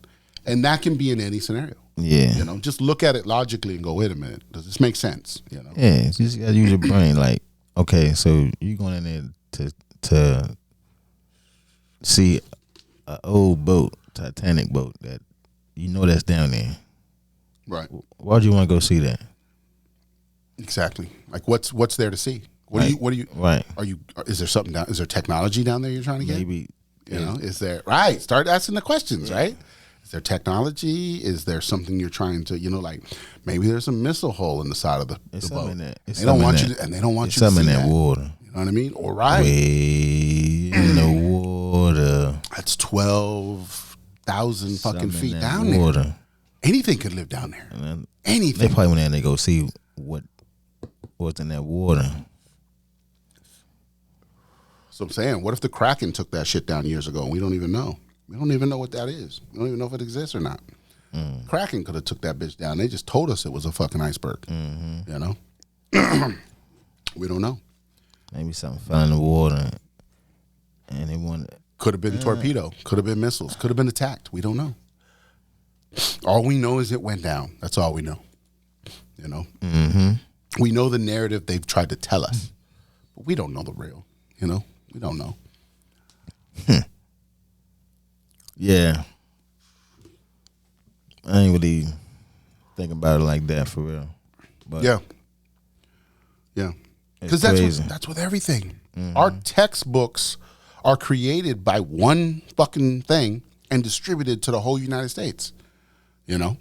And that can be in any scenario. Yeah. You know, just look at it logically and go, wait a minute, does this make sense? You know? Yeah, you just gotta use your brain. Like, okay, so you going in there to see an old boat, Titanic boat that you know that's down there. Right. Why'd you want to go see that? Exactly. Like what's there to see? What do you Right. is there something down, is there technology down there you're trying to get? Maybe. You know, is there, right? Start asking the questions, right? Is there technology? Is there something you're trying to, you know, like maybe there's a missile hole in the side of the boat. They don't want you to, and they don't want you to see something in that that. water. You know what I mean? Or right. Way in the water. That's 12,000 fucking Something feet in that down water. there. Anything could live down there. And then Anything. they probably went in there to go see what's in that water. So I'm saying, what if the Kraken took that shit down years ago and we don't even know? We don't even know what that is. We don't even know if it exists or not. Kraken could have took that bitch down. They just told us it was a fucking iceberg. You know? We don't know. Maybe something fell in the water and they wanted. Could have been torpedo. Could have been missiles. Could have been attacked. We don't know. All we know is it went down. That's all we know. You know? We know the narrative they've tried to tell us. But we don't know the real. You know? We don't know. Yeah. I ain't really think about it like that for real. But Yeah. Because crazy. that's with everything. Our textbooks are created by one fucking thing and distributed to the whole United States. You know?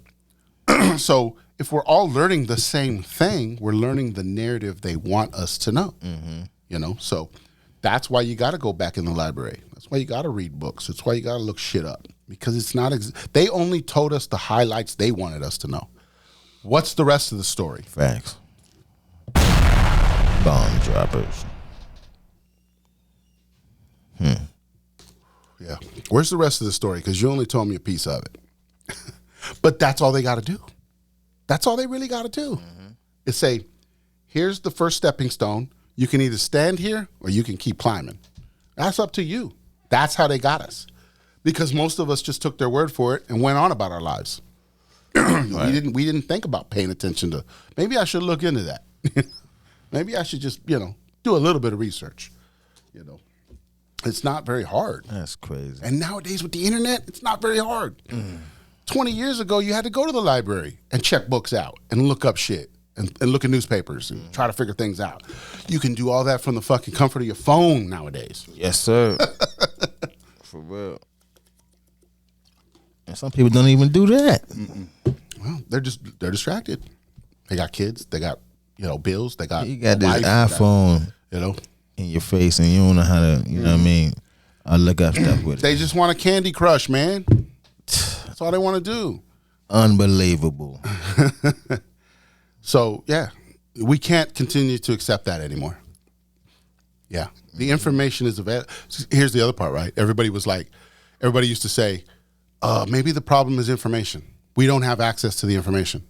So if we're all learning the same thing, we're learning the narrative they want us to know. You know? So that's why you got to go back in the library. That's why you got to read books. That's why you got to look shit up. Because it's not, they only told us the highlights they wanted us to know. What's the rest of the story? Facts. Bomb droppers. Yeah. Where's the rest of the story? Because you only told me a piece of it. But that's all they got to do. That's all they really got to do. Is say, here's the first stepping stone. You can either stand here or you can keep climbing. That's up to you. That's how they got us. Because most of us just took their word for it and went on about our lives. We didn't think about paying attention to, maybe I should look into that. Maybe I should just, do a little bit of research. It's not very hard. That's crazy. And nowadays with the internet, it's not very hard. 20 years ago, you had to go to the library and check books out and look up shit and look at newspapers and try to figure things out. You can do all that from the fucking comfort of your phone nowadays. Yes, sir. For real. And some people don't even do that. Well, they're distracted. They got kids. They got bills. They got You got this wife, iPhone in in your face and you don't know how to, you know what I mean, look up stuff with it. They just want a Candy Crush, man. That's all they want to do. Unbelievable. So yeah, we can't continue to accept that anymore. Yeah, the information is available. Here's the other part, right? Everybody used to say, maybe the problem is information. We don't have access to the information.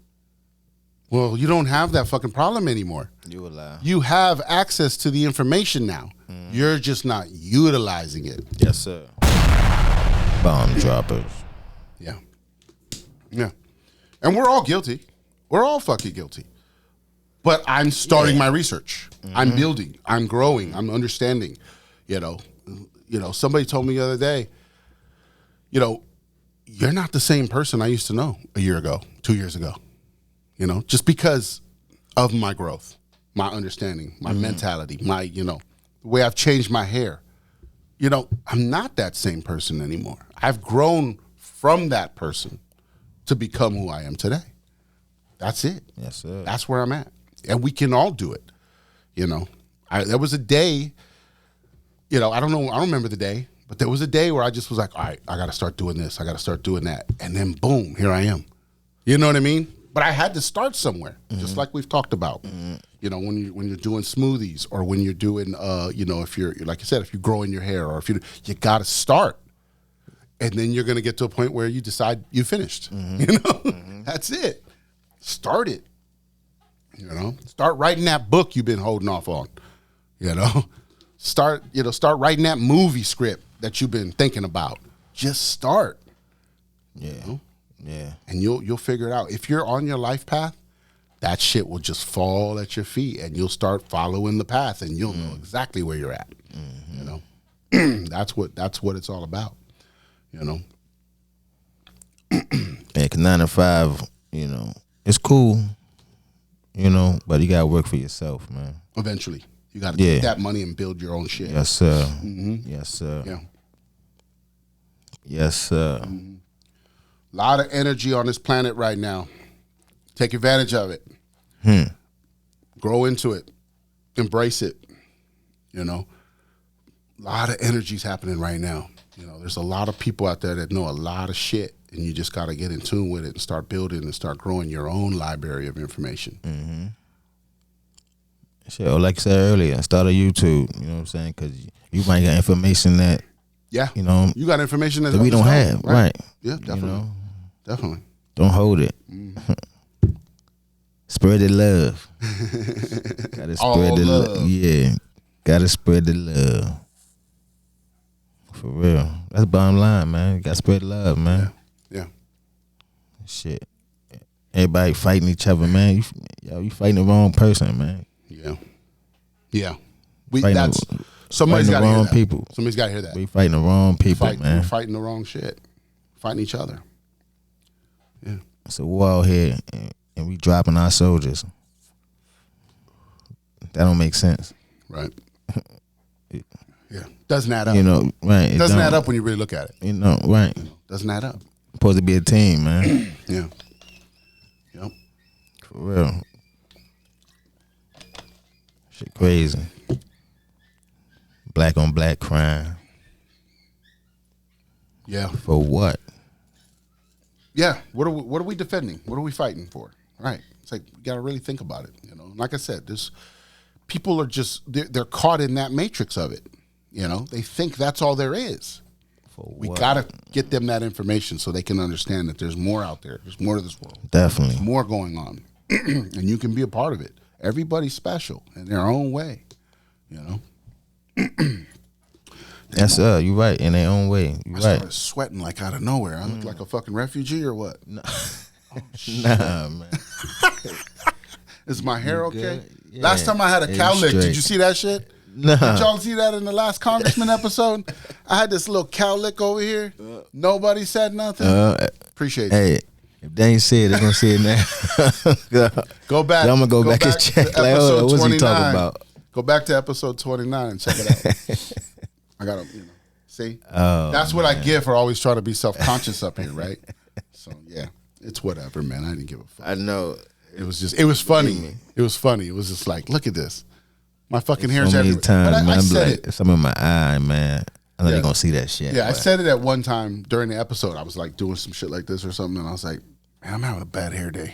Well, you don't have that fucking problem anymore. You a lie. You have access to the information now. You're just not utilizing it. Yes, sir. Bomb droppers. Yeah. And we're all guilty. We're all fucking guilty. But I'm starting my research. I'm building. I'm growing. I'm understanding. Somebody told me the other day, you're not the same person I used to know a year ago, 2 years ago. Just because of my growth, my understanding, my mentality, my, the way I've changed my hair. I'm not that same person anymore. I've grown from that person to become who I am today. That's it. Yes, sir. That's where I'm at. And we can all do it. There was a day, I don't remember the day, but there was a day where I just was like, all right, I got to start doing this. I got to start doing that. And then boom, here I am. You know what I mean? But I had to start somewhere, just like we've talked about. You know, when you're doing smoothies, or when you're doing, you know, if you're, like I said, if you're growing your hair, or if you got to start, and then you're going to get to a point where you decide you finished. You know, that's it. Start it. You know, start writing that book you've been holding off on. You know, start writing that movie script that you've been thinking about. Just start. Yeah. You know? Yeah. And you'll figure it out. If you're on your life path, that shit will just fall at your feet, and you'll start following the path, and you'll know exactly where you're at. You know, that's what it's all about. You know. Yeah, 'cause 9 to 5, you know, it's cool. You know, but you gotta work for yourself, man. Eventually, you got to take that money and build your own shit. Yes, sir. Yes, sir. Yeah. Yes, sir. A lot of energy on this planet right now. Take advantage of it. Grow into it. Embrace it. You know, a lot of energy's happening right now. You know, there's a lot of people out there that know a lot of shit, and you just got to get in tune with it and start building and start growing your own library of information. Shit, or like I said earlier, start a YouTube. You know what I'm saying? Because you might get information that, Yeah. you know, You got information that we don't have. Right. Yeah, definitely. You know, Definitely. don't hold it. Spread the love. Gotta All spread the love. Yeah. Gotta spread the love. For real. That's the bottom line, man. You gotta spread love, man. Yeah. Shit. Everybody fighting each other, man. You fighting the wrong person, man. Yeah. Yeah. Fighting Somebody's the got to hear wrong that. people. Somebody's got to hear that. We fighting the wrong people, man. We're fighting the wrong shit. Fighting each other. Yeah. It's a war out here, and we dropping our soldiers. That don't make sense. Right. Yeah. Doesn't add up. You know, right. Doesn't add up when you really look at it. You know, right. Doesn't add up. Supposed to be a team, man. Yeah. Yep. For real. Shit crazy. Black on black crime. Yeah. For what? Yeah. What are we defending? What are we fighting for? Right. It's like you got to really think about it. You know, like I said, this people are just they're caught in that matrix of it. You know, they think that's all there is. For We what? got to get them that information so they can understand that there's more out there. There's more to this world. Definitely. There's more going on, and you can be a part of it. Everybody's special in their own way. You know. That's you're right, in their own way. You're I right. started sweating like out of nowhere. I look like a fucking refugee or what? Nah, man. Is my hair okay? good? Yeah. Last time I had a Yeah, cow you lick. Did straight. you see that shit? Nah. Did y'all see that in the last Congressman episode? I had this little cow lick over here. Nobody said nothing. Appreciate you. Hey, if they ain't said it, they're gonna say it now. Go back. I'm gonna go back and to check. Like, episode what's he 29. talking about? Go back to episode 29 and check it out. I got to, see? That's what I get for always trying to be self-conscious up here, right? So, yeah, it's whatever, man. I didn't give a fuck. I know. It was funny. It was funny. It was just like, look at this. My fucking hair's So many everywhere. times, But man. I I'm said like, it. some in my eye, man. I know Yeah. they're gonna see that shit. Yeah, I but- said it at one time during the episode. I was like doing some shit like this or something, and I was like, man, I'm having a bad hair day.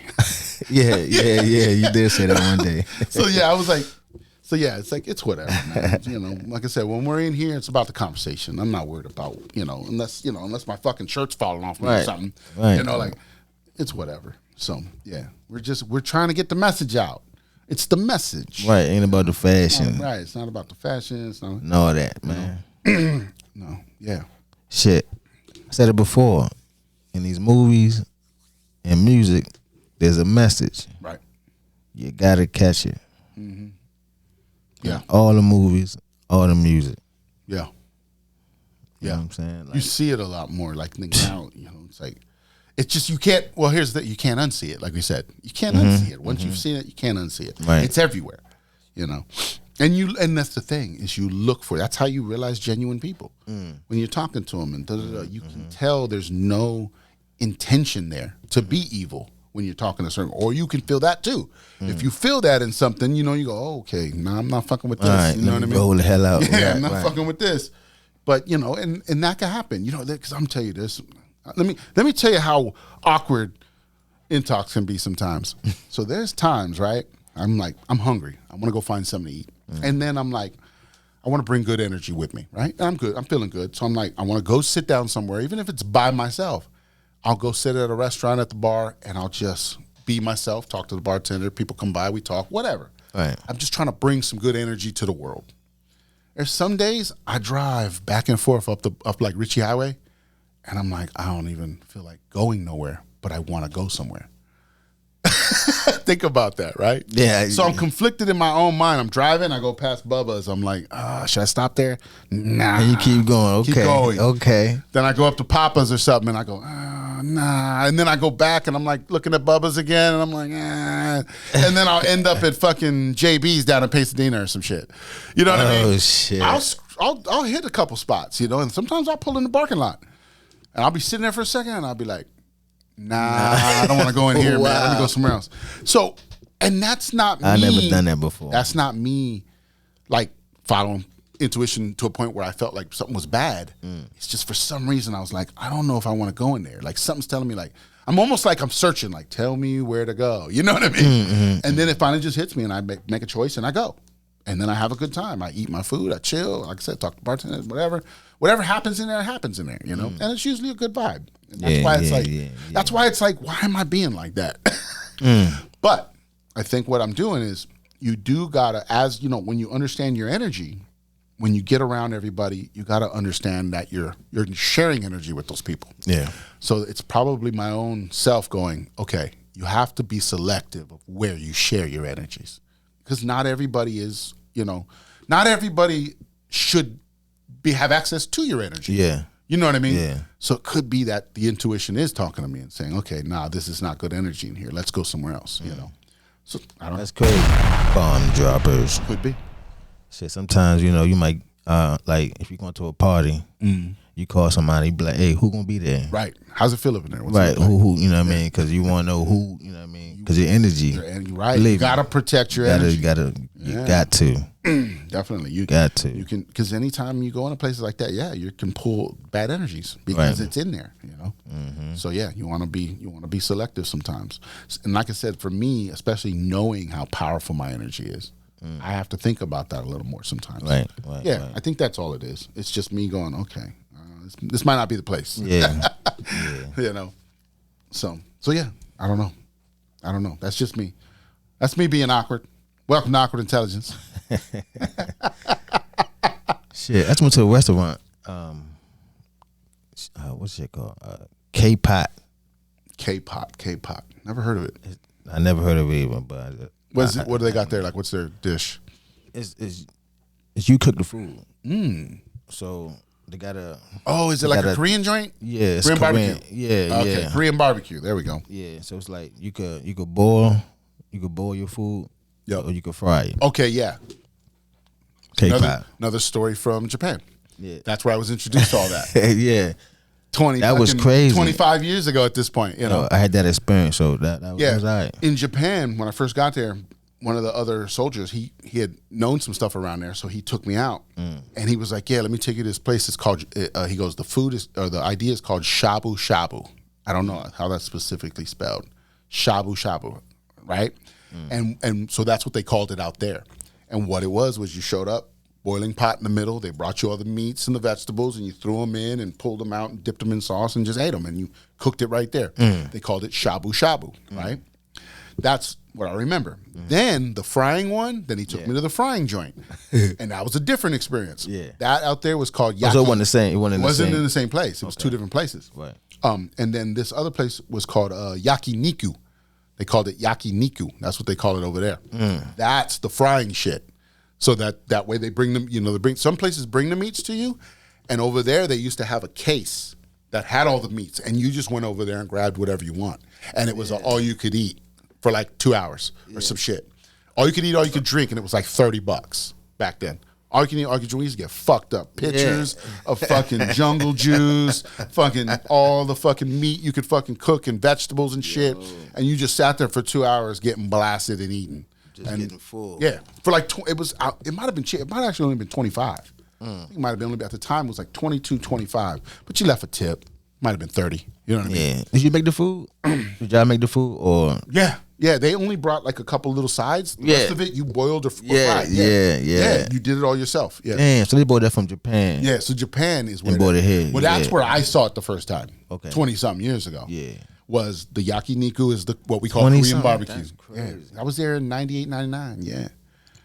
Yeah. You did say that one day. So yeah, I was like, it's like, it's whatever, man. You know, like I said, when we're in here, it's about the conversation. I'm not worried about, unless my fucking shirt's falling off me or Right. something. Right. You know, like, it's whatever. So yeah, we're trying to get the message out. It's the message. Right, ain't about the fashion. Right. It's not about the fashion. It's not. Know that, man. No. Yeah. Shit. I said it before. In these movies and music, there's a message. Right. You gotta catch it. Yeah. All the movies, all the music. Yeah. You know Yeah. what I'm saying? You Like, see it a lot more. Like now, it's like, it's just you can't. Well, here's the you can't unsee it. Like we said, you can't unsee it. Once you've seen it, you can't unsee it. Right. It's everywhere, and that's the thing is you look for. That's how you realize genuine people when you're talking to them and you can tell there's no intention there to be evil when you're talking to certain, or you can feel that too. If you feel that in something, you go, oh, okay, nah, I'm not fucking with this. all right, You know what I mean? roll the hell out. Yeah, Right, I'm not right. fucking with this. But and that could happen. Because I'm telling you this. Let me tell you how awkward Intox can be sometimes. So there's times, right? I'm like, I'm hungry. I want to go find something to eat. And then I'm like, I want to bring good energy with me, right? And I'm good. I'm feeling good. So I'm like, I want to go sit down somewhere, even if it's by myself. I'll go sit at a restaurant at the bar and I'll just be myself, talk to the bartender. People come by, we talk, whatever. Right. I'm just trying to bring some good energy to the world. There's some days I drive back and forth up like Ritchie Highway, and I'm like, I don't even feel like going nowhere, but I want to go somewhere. Think about that, right? Yeah. So I'm conflicted in my own mind. I'm driving, I go past Bubba's. I'm like, should I stop there? Nah. And you keep going. Okay. Keep going. Okay. Then I go up to Papa's or something, and I go, nah. And then I go back, and I'm like looking at Bubba's again, and I'm like, And then I'll end up at fucking JB's down in Pasadena or some shit. You know what I mean? Oh, shit. I'll hit a couple spots, you know, and sometimes I'll pull in the parking lot. And I'll be sitting there for a second, and I'll be like, nah, I don't want to go in here, man. Let me go somewhere else. So, and that's not me. I never done that before. That's not me, like, following intuition to a point where I felt like something was bad. It's just for some reason I was like, I don't know if I want to go in there. Like, something's telling me, like, I'm almost like I'm searching, like, tell me where to go. You know what I mean? And then it finally just hits me, and I make a choice, and I go. And then I have a good time. I eat my food. I chill. Like I said, talk to bartenders, whatever. Whatever happens in there, happens in there, you know? And it's usually a good vibe. And that's why it's like, that's why it's like, why am I being like that? But I think what I'm doing is you do gotta, as you know, when you understand your energy, when you get around everybody, you gotta understand that you're sharing energy with those people. Yeah. So it's probably my own self going, okay, you have to be selective of where you share your energies. Because not everybody is, you know, not everybody should have access to your energy. Yeah. You know what I mean? Yeah. So it could be that the intuition is talking to me and saying, okay, nah, this is not good energy in here. Let's go somewhere else, you know? So I don't That's crazy. Bomb droppers. know. Could be. Shit, sometimes, you know, you might, like, if you're going to a party, you call somebody, you be like, hey, who gonna be there? Right. How's it feel up in there? What's Right, it like? who, you know what I mean? Because you want to know who, you know what I mean? Because your energy. Right. Believe You got to me. protect your energy. You got to. Definitely. You Got to. You can, because anytime you go into places like that, yeah, you can pull bad energies because it's in there, you know? So yeah, you want to be selective sometimes. And like I said, for me, especially knowing how powerful my energy is, I have to think about that a little more sometimes. Right. Yeah, I think that's all it is. It's just me going, okay, this might not be the place. Yeah. You know? So yeah, I don't know. That's just me. That's me being awkward. Welcome to Awkward Intelligence. Shit, I just went to a restaurant. What's it called? K-Pot. K-Pot. Never heard of it. I never heard of it even, but What do they got there? Like, what's their dish? it's you cook the food. So they got a is it like a Korean joint? Yeah, it's Korean Korean. barbecue. Yeah, Okay, yeah. Korean barbecue. There we go. Yeah, so it's like you could boil your food, Yep. or you could fry it. Okay, yeah. K-Pot. Another story from Japan. Yeah. That's where I was introduced to all that. Yeah. 20. That was fucking crazy. 25 years ago at this point, you know. I had that experience, so that Yeah. was all right. In Japan, when I first got there, one of the other soldiers, he had known some stuff around there, so he took me out, and he was like, "Yeah, let me take you to this place. It's called." He goes, the idea is called shabu shabu. I don't know how that's specifically spelled. Shabu shabu, right? And so that's what they called it out there. And what it was you showed up, boiling pot in the middle. They brought you all the meats and the vegetables, and you threw them in and pulled them out and dipped them in sauce and just ate them. And you cooked it right there. They called it shabu shabu, right? That's what I remember. Then the frying one, then he took me to the frying joint. And that was a different experience. Yeah. That out there was called yaki. So it wasn't the same. It wasn't in the same place. It was two different places. Right. And then this other place was called yakiniku. They called it yakiniku. That's what they call it over there. That's the frying shit. So that way they bring them, some places bring the meats to you, and over there they used to have a case that had all the meats, and you just went over there and grabbed whatever you want. And it was all you could eat for like 2 hours or some shit. All you could eat, all you could drink, and it was like $30 back then. All you can eat, all you can drink, we used to get fucked up. Pictures of fucking jungle juice, fucking all the fucking meat you could fucking cook and vegetables and shit. And you just sat there for 2 hours getting blasted and eating. Just getting full. Yeah. For like, it might have been cheap. It might have actually only been 25. I think it might have been at the time it was like 22, 25. But you left a tip. Might have been 30. You know what I mean? Yeah. Did you make the food? Did y'all make the food or? Yeah. Yeah, they only brought like a couple little sides. The rest of it, you boiled or fried. Yeah. You did it all yourself. Yeah. Damn, so they bought that from Japan. Yeah, so Japan is where bought it here. Well, that's Yeah. where I saw it the first time. Okay. 20-something years ago. Yeah. Was the yakiniku is the what we call 20 Korean something? barbecue. That's crazy. Yeah. I was there in 98, 99. Yeah.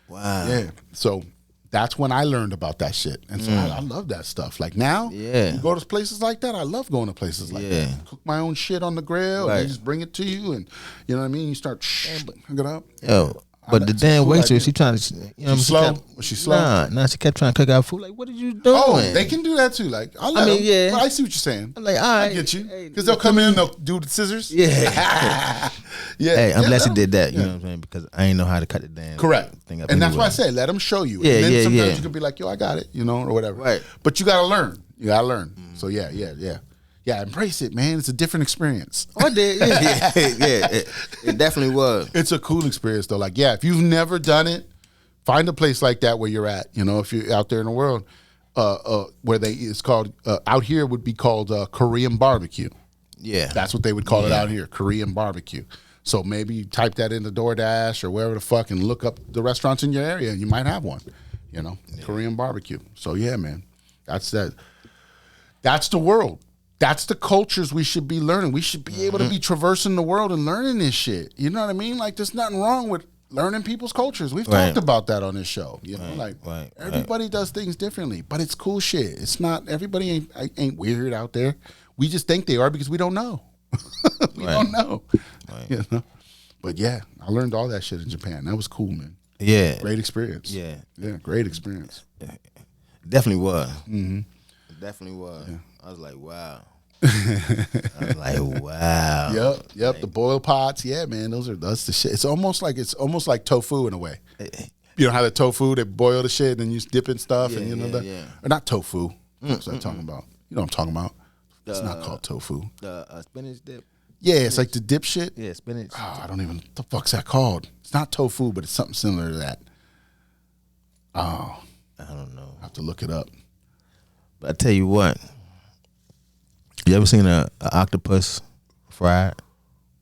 Wow. Yeah. So that's when I learned about that shit. And so I love that stuff. Like now, Yeah. you go to places like that. I love going to places like Yeah. that. Cook my own shit on the grill and Right. they just bring it to you. And you know what I mean? You start hook it up. Yo, but the It's damn cool waitress, idea. she trying to, you know, She's slow? Was she slow? Nah, she kept trying to cook our food. Like, what are you doing? Oh, they can do that too. Like, I mean, them. yeah. But I see what you're saying. I'm like, all I right. get you. Hey, Because they'll come in and they'll do the scissors. Yeah. Yeah. Hey, I'm Yeah, glad she no. did that. You Yeah. know what I'm saying? Because I ain't know how to cut the damn Correct. thing up. And that's why I anyway. say, let them show you. Yeah, and then yeah, sometimes yeah. you can be like, yo, I got it, you know, or whatever. Right. But you got to learn. You got to learn. So, yeah. Yeah, embrace it, man. It's a different experience. Oh, I did. Yeah. It definitely was. It's a cool experience, though. Like, yeah, if you've never done it, find a place like that where you're at. You know, if you're out there in the world, where it's called, out here would be called Korean barbecue. Yeah. That's what they would call it out here, Korean barbecue. So maybe you type that into DoorDash or wherever the fuck and look up the restaurants in your area and you might have one, you know, Korean barbecue. So yeah, man, that's that. That's the world. That's the cultures we should be learning. We should be able to be traversing the world and learning this shit. You know what I mean? Like there's nothing wrong with learning people's cultures. We've talked about that on this show. You know, like everybody does things differently, but it's cool shit. It's not, everybody ain't weird out there. We just think they are because we don't know. We don't know. You know? But yeah, I learned all that shit in Japan. That was cool, man. Yeah. Great experience. Yeah. Yeah, great experience. Definitely was. Mm-hmm. It definitely was. Yeah. I was like, wow. Yep. The boil pots. Yeah, man. That's the shit. It's almost like tofu in a way. You know how the tofu, they boil the shit and then you dip in stuff and you know or not tofu. That's what I'm talking about. You know what I'm talking about. It's not called tofu. The spinach dip. Yeah, it's like the dip shit. Yeah, spinach. Oh, I don't even. What the fuck's that called? It's not tofu, but it's something similar to that. Oh, I don't know. I have to look it up. But I tell you what. You ever seen a octopus fried?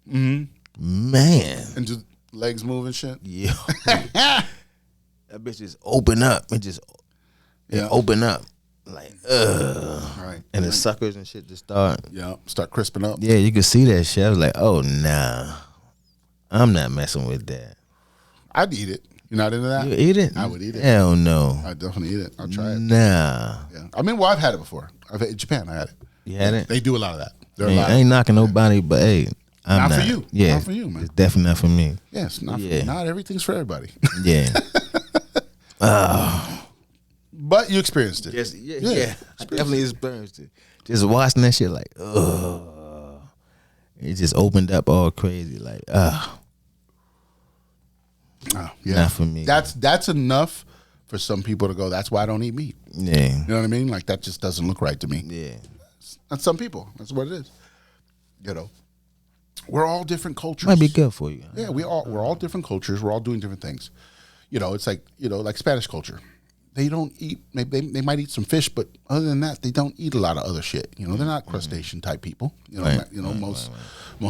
Mm-hmm. Man. And just legs moving shit? Yeah. That bitch just open up. It just open up. Like, Right. And the suckers and shit just start. Yeah. Start crisping up. Yeah, you could see that shit. I was like, oh, nah. I'm not messing with that. I'd eat it. You're not into that? You eat it? I would eat it. Hell no. I'd definitely eat it. I'll try it. Nah. Yeah. I mean, well, I've had it before. In Japan, I had it. You had it? They do a lot of that. I ain't knocking nobody, but hey, I'm not for you. Yeah, not for you, man. It's definitely not for me. Yeah, it's not. Not everything's for everybody. Yeah. But you experienced it. Yes, yeah. I definitely experienced it. Just watching that shit, like, it just opened up all crazy, like, yeah. not for me. That's enough for some people to go, that's why I don't eat meat. Yeah. You know what I mean? Like that just doesn't look right to me. Yeah. That's some people. That's what it is. You know, we're all different cultures. Might be good for you. Yeah, we're all different cultures. We're all doing different things. You know, it's like, you know, like Spanish culture. They don't eat. They might eat some fish, but other than that, they don't eat a lot of other shit. You know, they're not crustacean type people. You know, most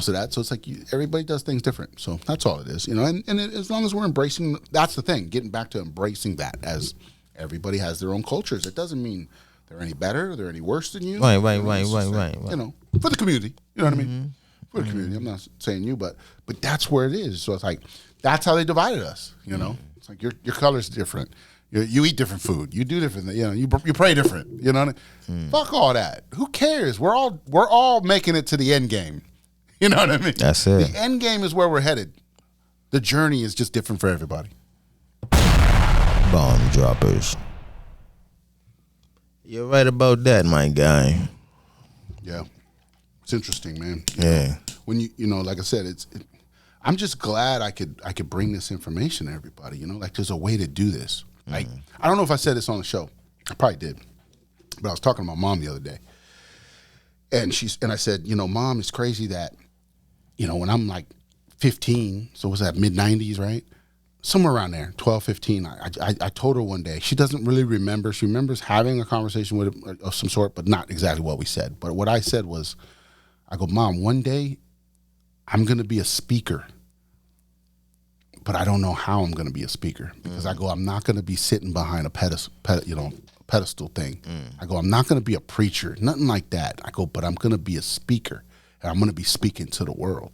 of that. So it's like everybody does things different. So that's all it is. You know, and as long as we're embracing, that's the thing. Getting back to embracing that, as everybody has their own cultures. It doesn't mean they're any better, they're any worse than you. Right. You know, for the community. You know what I mean? For the community. I'm not saying you, but that's where it is. So it's like that's how they divided us. You know, it's like your color's different. You eat different food. You do different. You know, you pray different. You know what I mean? Fuck all that. Who cares? We're all making it to the end game. You know what I mean? That's it. The end game is where we're headed. The journey is just different for everybody. Bomb droppers. You're right about that, my guy. Yeah, it's interesting, man. Yeah. When you know, like I said, I'm just glad I could bring this information to everybody. You know, like there's a way to do this. Like I don't know if I said this on the show. I probably did, but I was talking to my mom the other day, and I said, you know, Mom, it's crazy that, you know, when I'm like 15, so was that mid-90s, right? somewhere around there, 12, 15. I told her one day, she doesn't really remember. She remembers having a conversation with of some sort, but not exactly what we said. But what I said was, I go, Mom, one day I'm going to be a speaker, but I don't know how I'm going to be a speaker, because I go, I'm not going to be sitting behind a pedestal thing. I go, I'm not going to be a preacher, nothing like that. I go, but I'm going to be a speaker, and I'm going to be speaking to the world.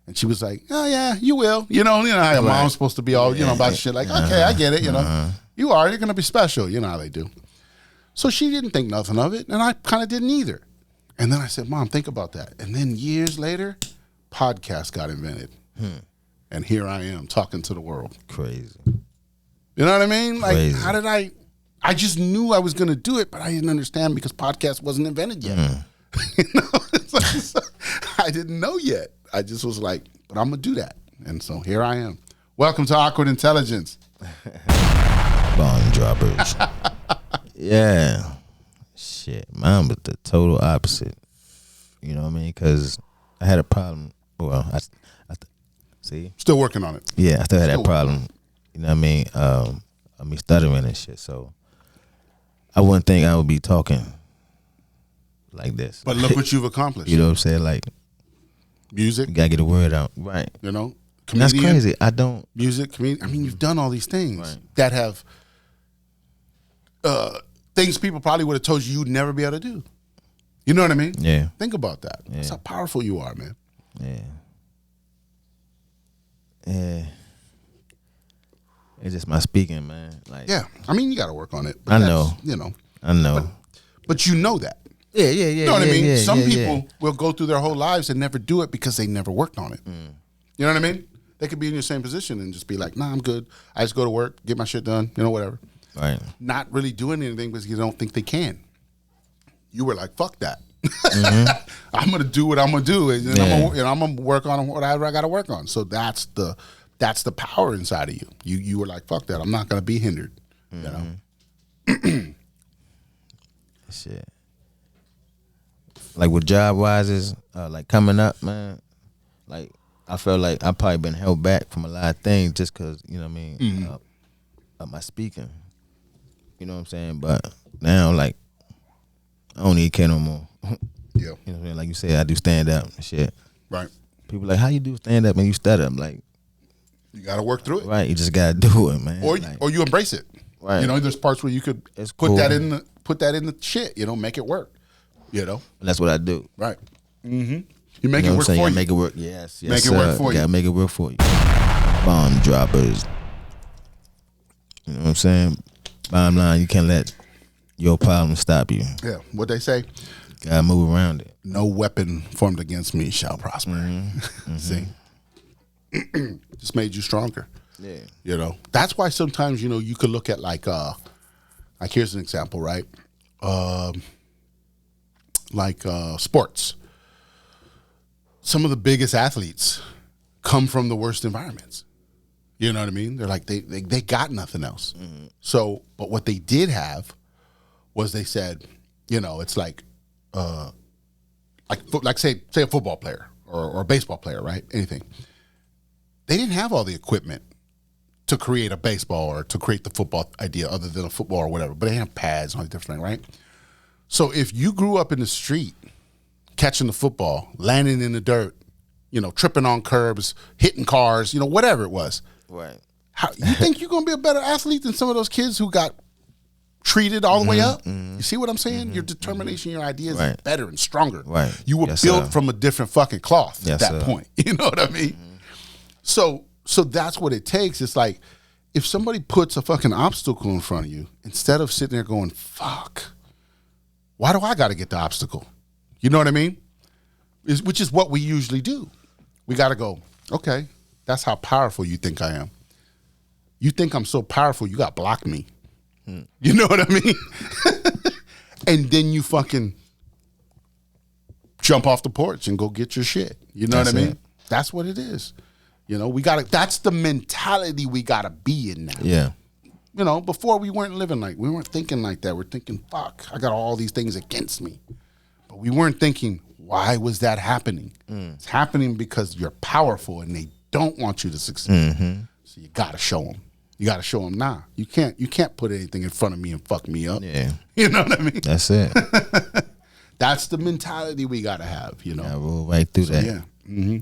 And she was like, oh yeah, you will. You know how your mom's supposed to be all, about shit like, okay, I get it. You're going to be special. You know how they do. So she didn't think nothing of it, and I kind of didn't either. And then I said, Mom, think about that. And then years later, podcast got invented. And here I am talking to the world. Crazy. You know what I mean? Like, Crazy. how did I just knew I was going to do it, but I didn't understand because podcast wasn't invented yet. It's like, so, I didn't know yet. I just was like, but I'm going to do that. And so here I am. Welcome to Awkward Intelligence. Bomb droppers. Yeah. Shit. Mine was the total opposite. You know what I mean? Because I had a problem. Well, I see? Still working on it. Yeah, I still had that problem. You know what I mean? I mean, stuttering and shit. So I wouldn't think I would be talking like this. But look what you've accomplished. You know what I'm saying? Like, music. you got to get the word out. Right. Comedian. That's crazy. I don't. Music, comedian. I mean, you've done all these things Right. that have things people probably would have told you you'd never be able to do. You know what I mean? Yeah. Think about that. Yeah. That's how powerful you are, man. Yeah. Yeah. It's just my speaking, man. Like, Yeah. I mean, you got to work on it. But I that's, know. I know. But you know that. Yeah. You know what I mean? Yeah, Some yeah, people will go through their whole lives and never do it because they never worked on it. You know what I mean? They could be in your same position and just be like, nah, I'm good. I just go to work, get my shit done, whatever. Right. Not really doing anything because you don't think they can. You were like, fuck that. I'm going to do what I'm going to do. And I'm going to work on whatever I got to work on. So that's the power inside of you. You were like, fuck that. I'm not going to be hindered. You know? Shit. Like with job wise, like coming up, man, like I felt like I probably been held back from a lot of things just because, you know what I mean, of my speaking. You know what I'm saying? But now, like, I don't need care no more. Yeah. You know what I mean? Like you said, I do stand up and shit. Right. People like, how you do stand up and you stutter? I'm like, You got to work through it. right, you just gotta do it, man. Or you embrace it. Right. There's parts where you could It's put cool. that in the shit, make it work. And that's what I do. Right. Mm-hmm. You make You know it what I'm work saying? for I you. make it work. Yes. Make it work for you. Gotta make it work for you. Bomb droppers. You know what I'm saying? Bottom line, you can't let your problem stop you. Yeah. What they say? Gotta move around it. No weapon formed against me shall prosper. See? Just made you stronger. Yeah. That's why sometimes, you could look at like here's an example, right? Sports. Some of the biggest athletes come from the worst environments. You know what I mean? They're like, they got nothing else. So, but what they did have was they said, it's like say a football player or a baseball player, right? Anything. They didn't have all the equipment to create a baseball or to create the football idea other than a football or whatever, but they have pads and all the different things, right? So if you grew up in the street catching the football, landing in the dirt, tripping on curbs, hitting cars, whatever it was, Right. you think you're going to be a better athlete than some of those kids who got treated all the way up? You see what I'm saying? Your determination, your ideas is Right. better and stronger. Right. You were Yes, built sir. from a different fucking cloth Yes, at that sir. point. You know what I mean? So that's what it takes. It's like if somebody puts a fucking obstacle in front of you, instead of sitting there going, fuck, why do I got to get the obstacle? You know what I mean? Which is what we usually do. We got to go, okay, that's how powerful you think I am. You think I'm so powerful, you got to block me. You know what I mean? And then you fucking jump off the porch and go get your shit. You know That's what I mean? it. That's what it is. That's the mentality we got to be in now. Yeah. Before we weren't thinking like that. We're thinking, fuck, I got all these things against me. But we weren't thinking, why was that happening? It's happening because you're powerful and they don't want you to succeed. So you gotta show them. You gotta show them. Nah, you can't put anything in front of me and fuck me up. Yeah. You know what I mean? That's it. That's the mentality we gotta have. You know. I roll right through that. Yeah. Mm-hmm.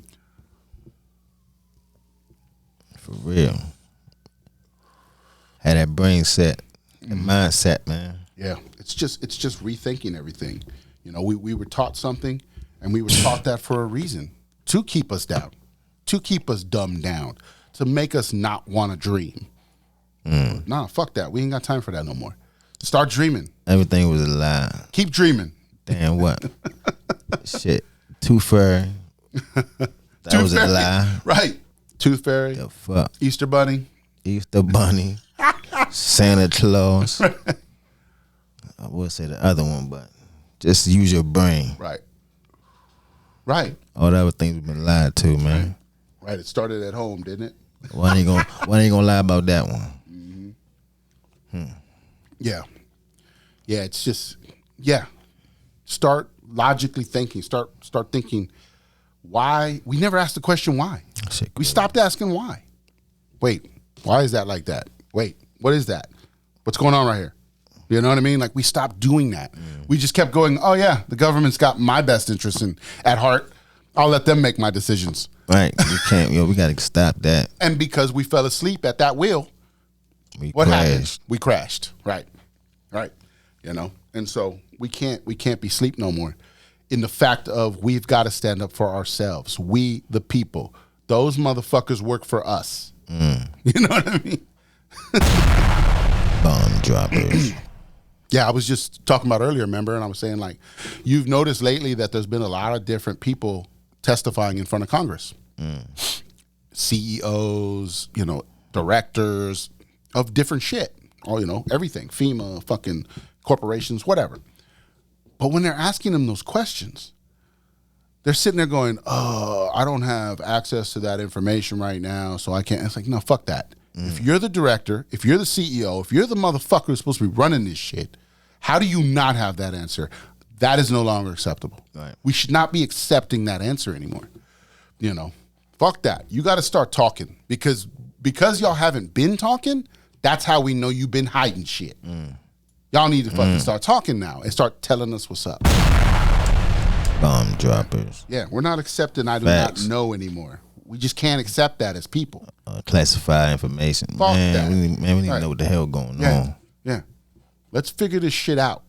For real. Had that brain set, the mindset, man. Yeah, it's just rethinking everything. You know, we were taught something, and we were taught that for a reason, to keep us down, to keep us dumbed down, to make us not want to dream. Nah, fuck that. We ain't got time for that no more. Start dreaming. Everything was a lie. Keep dreaming. Damn what? Shit. Tooth Fairy. That was a lie. Right. Tooth Fairy. The fuck. Easter Bunny. Easter Bunny. Santa Claus. I would say the other one, but just use your brain. Right. Right. All the other things we've been lied to, man. Right. It started at home, didn't it? Why ain't gonna lie about that one? Yeah. Yeah, it's just, yeah. Start logically thinking. Start thinking why. We never asked the question why. Shit, We stopped asking why. Wait, why is that like that? Wait, what is that? What's going on right here? You know what I mean? Like, we stopped doing that. We just kept going, oh yeah, the government's got my best interest at heart. I'll let them make my decisions. Right. We can't, we gotta stop that. And because we fell asleep at that wheel, what happened? We crashed. Right. Right. You know? And so we can't be asleep no more. In the fact of, we've got to stand up for ourselves. We, the people. Those motherfuckers work for us. You know what I mean? Bomb droppers. Yeah, I was just talking about earlier, remember? And I was saying, like, you've noticed lately that there's been a lot of different people testifying in front of Congress. CEOs, you know, directors of different shit. All, you know, everything. FEMA, fucking corporations, whatever. But when they're asking them those questions, they're sitting there going, oh, I don't have access to that information right now, so I can't. It's like, no, fuck that. If you're the director, if you're the CEO, if you're the motherfucker who's supposed to be running this shit, how do you not have that answer? That is no longer acceptable. Right. We should not be accepting that answer anymore. You know, fuck that. You got to start talking, because y'all haven't been talking, that's how we know you've been hiding shit. Y'all need to fucking start talking now and start telling us what's up. Bomb droppers. Yeah, we're not accepting I do Facts. not know anymore. We just can't accept that as people. Classified information. Fuck man, that. we need to Right. know what the hell going Yeah, on. yeah. Let's figure this shit out,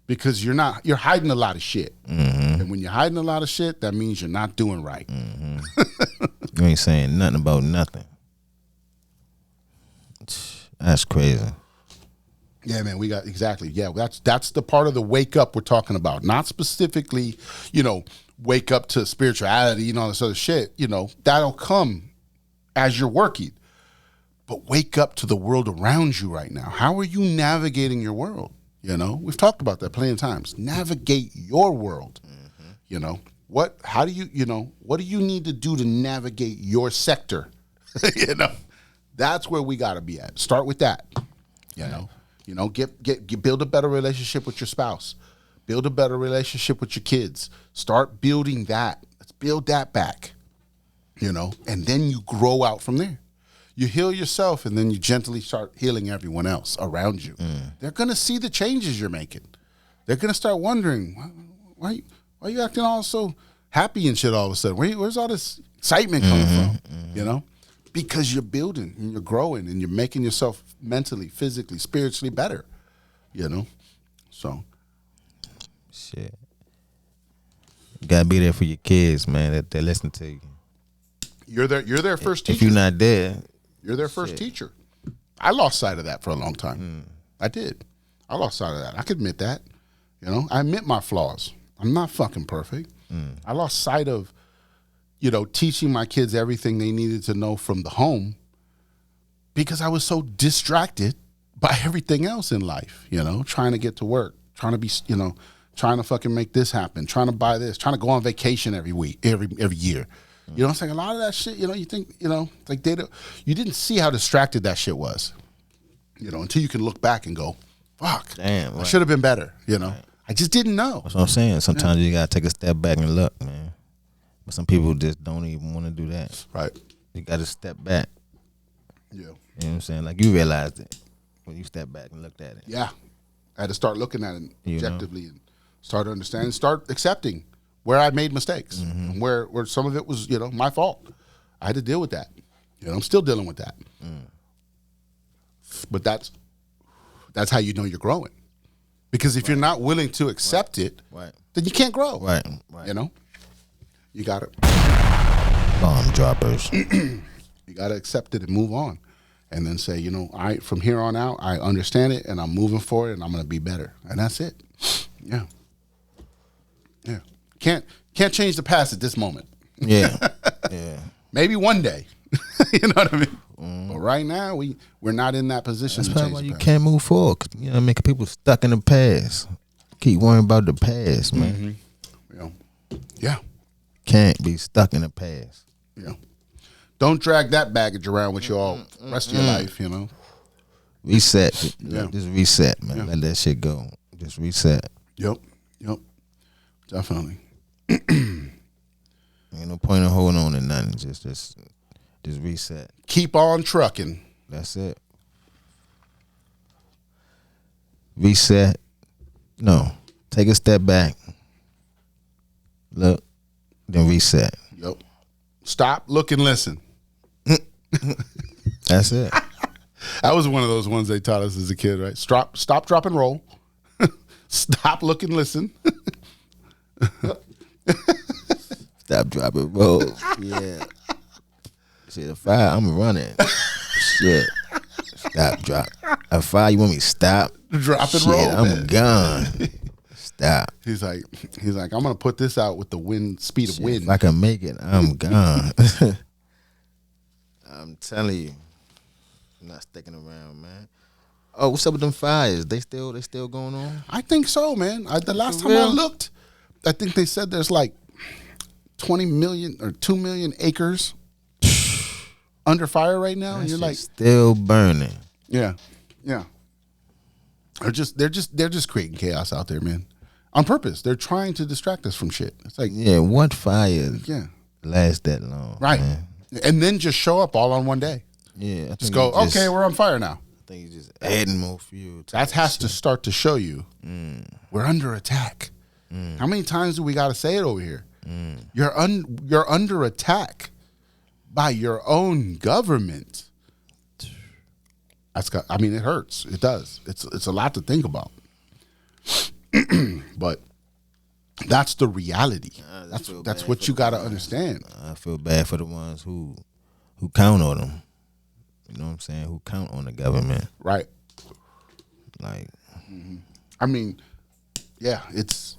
because you're hiding a lot of shit. And when you're hiding a lot of shit, that means you're not doing right. You ain't saying nothing about nothing. That's crazy. Yeah, man, we got exactly. Yeah, that's the part of the wake up we're talking about. Not specifically, you know, wake up to spirituality and all this other shit. You know, that'll come as you're working. But wake up to the world around you right now. How are you navigating your world? You know, we've talked about that plenty of times. Navigate your world. You know, what do you need to do to navigate your sector? You know, that's where we got to be at. Start with that. You know, build a better relationship with your spouse. Build a better relationship with your kids. Start building that. Let's build that back. You know, and then you grow out from there. You heal yourself, and then you gently start healing everyone else around you. They're going to see the changes you're making. They're going to start wondering, why are you acting all so happy and shit all of a sudden? Where's all this excitement coming from? You know? Because you're building and you're growing and you're making yourself mentally, physically, spiritually better. You know? So. Shit. You gotta be there for your kids, man, that they listen to you. You're their first teacher. If you're not there, You're their first teacher. I lost sight of that for a long time. I did. I lost sight of that. I can admit that. You know, I admit my flaws. I'm not fucking perfect. I lost sight of, you know, teaching my kids everything they needed to know from the home, because I was so distracted by everything else in life, you know, trying to get to work, trying to be, you know, trying to fucking make this happen, trying to buy this, trying to go on vacation every week, every year. You know what I'm saying? A lot of that shit, you know, you think, you know, like you didn't see how distracted that shit was, you know, until you can look back and go, fuck, damn, I right. should have been better, you know. I just didn't know. That's what I'm saying. Sometimes you gotta take a step back and look, man. But some people just don't even want to do that. Right. You gotta step back. Yeah. You know what I'm saying? Like you realized it when you stepped back and looked at it. Yeah. I had to start looking at it You know? objectively and start understanding, start accepting where I made mistakes and where some of it was, my fault. I had to deal with that. I'm still dealing with that. But that's how you know you're growing. Because if you're not willing to accept it, then you can't grow. Right. You got to Bomb droppers. you got to accept it and move on. And then say, from here on out, I understand it and I'm moving forward and I'm going to be better. And that's it. Yeah. Yeah. Can't change the past at this moment. Yeah. Maybe one day. You know what I mean? But right now, we're not in that position. That's to probably change why the you past. can't move forward. 'Cause, you know what I mean? 'Cause people stuck in the past. Keep worrying about the past, man. Yeah. Can't be stuck in the past. Yeah. Don't drag that baggage around with you all rest of your life, Reset. Yeah. Just reset, man. Yeah. Let that shit go. Just reset. Yep. Definitely. Ain't no point in holding on to nothing. Just reset. Keep on trucking. That's it. Reset. No. Take a step back. Look. Then reset. Yep. Stop, look, and listen. That's it. That was one of those ones they taught us as a kid, right? Stop, drop, and roll. Stop, look, and listen. Stop, drop it, roll. Yeah. Shit, a fire, I'm running. Shit. Stop, drop. A fire, you want me to stop? Drop and Shit, roll. I'm man. gone. Stop. He's like, I'm gonna put this out with the speed of wind. If I can make it, I'm gone. I'm telling you. I'm not sticking around, man. Oh, what's up with them fires? They still going on? I think so, man. The last For time I real? looked, I think they said there's like 20 million or 2 million acres under fire right now, and That you're shit like, still burning. yeah. They're just creating chaos out there, man, on purpose. They're trying to distract us from shit. It's like, Yeah, what fire yeah, last that long? right, man? and then just show up all on one day. Yeah, I think Just go, you okay, we're on fire now. I think you just adding more fuel. To That has to start to show you we're under attack. How many times do we got to say it over here? You're under attack by your own government. It hurts. It does. It's a lot to think about. But that's the reality. That's what you got to understand. I feel bad for the ones who count on them. You know what I'm saying? Who count on the government? Right. Like, Yeah, there's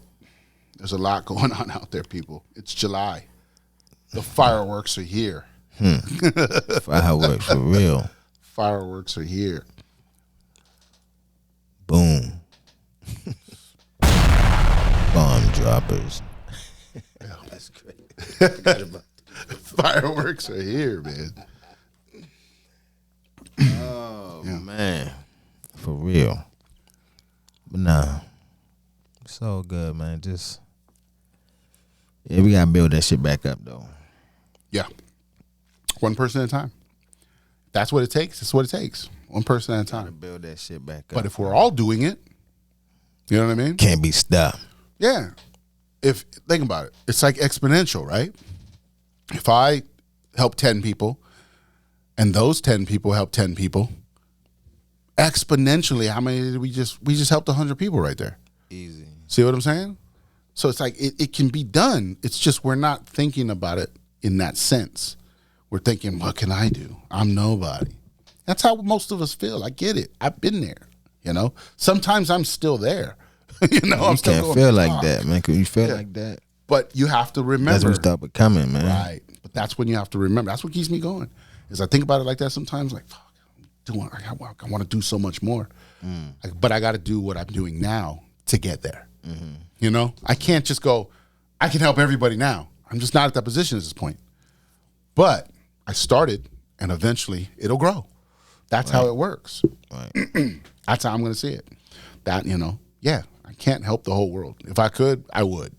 a lot going on out there, people. It's July. The fireworks are here. fireworks for real. Fireworks are here. Boom. Bomb droppers. That's great. Fireworks are here, man. Oh, man. For real. But nah. It's all good, man. We gotta build that shit back up, though. Yeah. One person at a time. That's what it takes. It's what it takes. One person at a Gotta time. build that shit back up. But if we're all doing it, you know what I mean? Can't be stopped. Yeah. Think about it. It's like exponential, right? If I help 10 people and those 10 people help 10 people, exponentially, how many did we just helped 100 people right there? Easy. See what I'm saying? So it's like it can be done. It's just we're not thinking about it in that sense. We're thinking, what can I do? I'm nobody. That's how most of us feel. I get it. I've been there. Sometimes I'm still there. I'm You still can't going, feel like "Fuck." that, man. Cause you feel like that. But you have to That's remember. when you start becoming, man. Right. But that's when you have to remember. That's what keeps me going. Is I think about it like that sometimes. Like, fuck, I want to do so much more. But I got to do what I'm doing now to get there. I can't just go, I can help everybody now. I'm just not at that position at this point. But I started, and eventually it'll grow. That's how it works. Right. That's how I'm going to see it. That, I can't help the whole world. If I could, I would.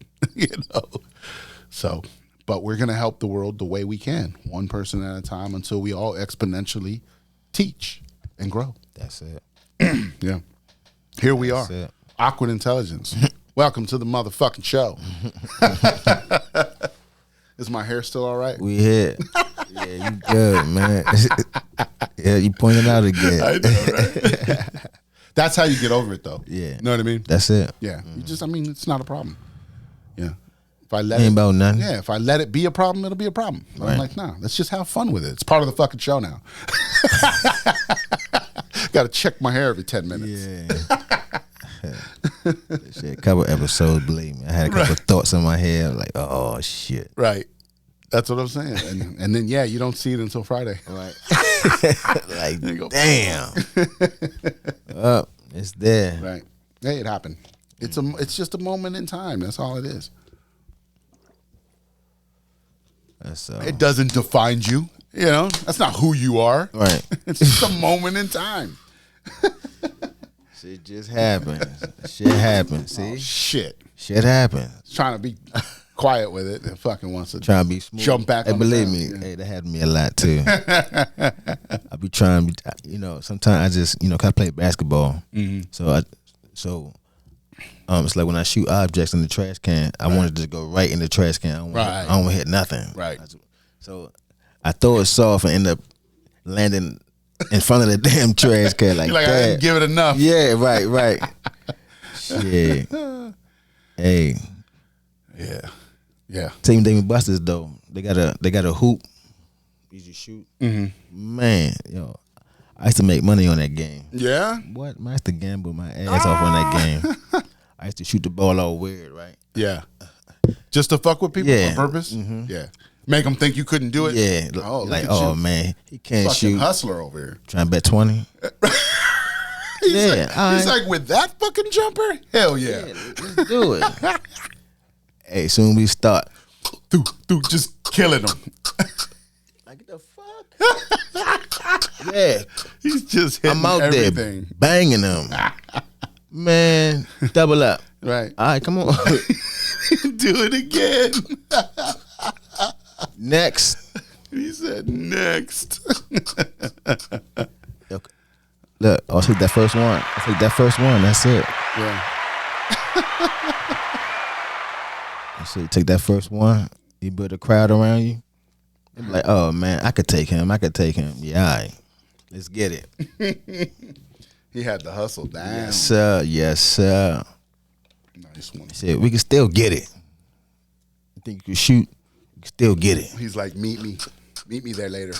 So, but we're going to help the world the way we can, one person at a time, until we all exponentially teach and grow. That's it. Yeah. Here we are. it. Awkward Intelligence. Welcome to the motherfucking show. Is my hair still all right? We here. Yeah, you good, man. Yeah, you pointed out again. I know, right? That's how you get over it, though. Yeah. You know what I mean? That's it. Yeah. You just, I mean, it's not a problem. Yeah. If I let Ain't about nothing. Yeah, if I let it be a problem, it'll be a problem. So I'm like, nah, let's just have fun with it. It's part of the fucking show now. Got to check my hair every 10 minutes. Yeah. Shit, a couple episodes, believe me. I had a couple thoughts in my head, like, oh shit. Right. That's what I'm saying. And then, yeah, you don't see it until Friday. Right. Like, go, damn. Oh, it's there. Right. Hey, it happened. It's just a moment in time. That's all it is. That's It doesn't define you. You know, that's not who you are. right. It's just a moment in time. Shit just happens. Shit happens. See? Oh, shit. Shit happens. Trying to be quiet with it and fucking wants to Trying to be smooth. jump back Hey, on the believe ground. me, Yeah. hey, that happened to me a lot too. I be trying to be, sometimes I just, cause I play basketball. So it's like when I shoot objects in the trash can, I wanted to go right in the trash can. I don't want to hit nothing. Right. So I throw it soft and end up landing in front of the damn trash can like You're like, I that. didn't give it enough. Yeah, right. Shit. Hey. Yeah. Team David Busters though, they got a hoop. You just shoot. Man, yo, I used to make money on that game. Yeah? What? I used to gamble my ass off on that game. I used to shoot the ball all weird, right? Yeah. Just to fuck with people Yeah. on purpose? Yeah. Make them think you couldn't do it? Yeah, Oh, look like, at oh you. man, he can't Fucking shoot. hustler over here. Trying to bet 20. He's like, with that fucking jumper? Hell yeah. Let's do it. Hey, soon we start. Dude, just killing them. Like the fuck? Yeah, He's just hitting I'm out everything. there banging them. Man, double up. Right. All right, come on. Do it again. Next. He said next. Look, I'll take that first one. That's it. Yeah. So you take that first one, you build a crowd around you. You're like, oh man, I could take him. Yeah, all right. Let's get it. He had the hustle down. Yes, sir. Nice one. He said, we can still get it. You think you can shoot? You can still get it. He's like, meet me there later.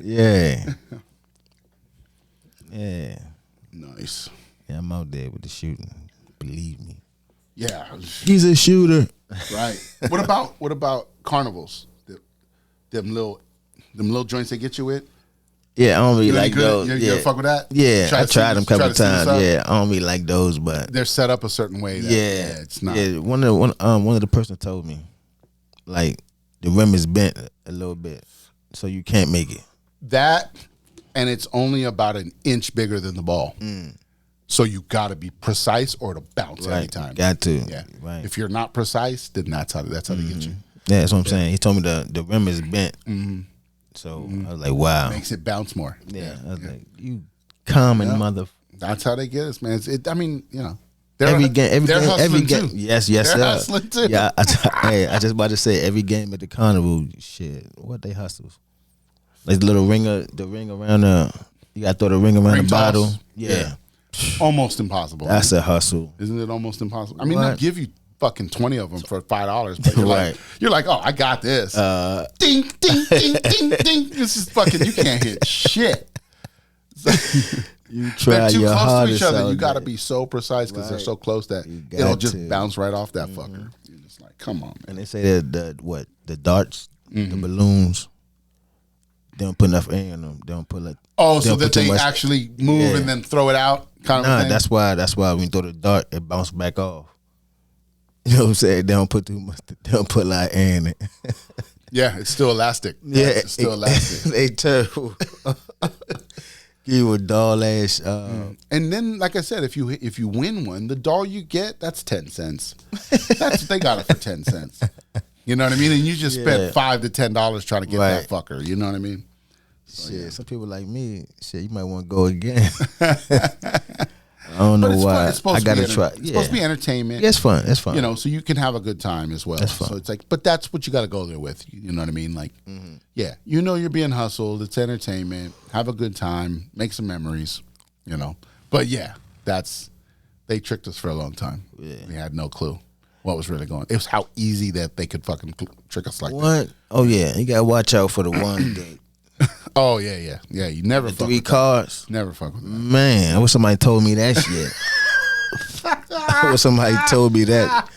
Yeah. Yeah. Nice. Yeah, I'm out there with the shooting. Believe me. Yeah. He's a shooter. Right. What about carnivals? Them little joints they get you with? Yeah, I don't really You like those. You Yeah. fuck with that? Yeah, I tried them a couple try to see what's times. up? Yeah, I don't really like those, but They're set up a certain way. That, it's not. Yeah, one of the person told me, like the rim is bent a little bit, so you can't make it. That, and it's only about an inch bigger than the ball. So you got to be precise or it'll bounce every time. Got to. Yeah. Right. If you're not precise, then that's how they get you. Yeah, that's what I'm saying. He told me the rim is bent. So I was like, wow. Makes it bounce more. Yeah. I was like, you common mother. That's how they get us, man. I mean, Every game. too. Yes, They're sir. hustling too. Yeah, I just about to say every game at the carnival. Shit, what they hustles? Like the little ring around the. You got to throw the ring around Ring the toss. bottle. Yeah. Almost impossible. That's a hustle. Isn't it almost impossible? I mean, What? they'll give you fucking 20 of them for $5, but Right. you're like, oh, I got this. Ding, ding, ding, ding, ding. This is fucking. You can't hit shit. You try They're too your close to hardest each other. out You got to there. be so precise because they're Right. so close that got it'll just to. bounce right off that fucker. You're just like, come on, man. And they say that the darts, the balloons, they don't put enough air in them. They don't put like. Oh, so don't that put too they much- actually move Yeah. and then throw it out, kind of Nah, thing. that's why when you throw the dart, it bounce back off. You know what I'm saying? They don't put too much. They don't put a lot of air in it. Yeah, it's still elastic. Yeah, it's still elastic. They terrible. Give you a doll ass. And then, like I said, if you win one, the doll you get, that's 10 cents. They got it for 10 cents. You know what I mean? And you just spent $5 to $10 trying to get that Right. fucker. You know what I mean? Shit, some people like me, shit, you might want to go again. I don't know why. I gotta try. It's supposed to be entertainment. Yeah, it's fun. It's fun. You know, so you can have a good time as well. That's fun. So it's like, but that's what you got to go there with. You know what I mean? Like, yeah, you know, you're being hustled. It's entertainment. Have a good time. Make some memories. You know, but yeah, they tricked us for a long time. Yeah. We had no clue what was really going on. It was how easy that they could fucking trick us like that. Oh yeah, you gotta watch out for the one that. Oh yeah. You never fuck 3 with cards. That. Never fuck with that. Man, I wish somebody told me that shit. I wish somebody told me that.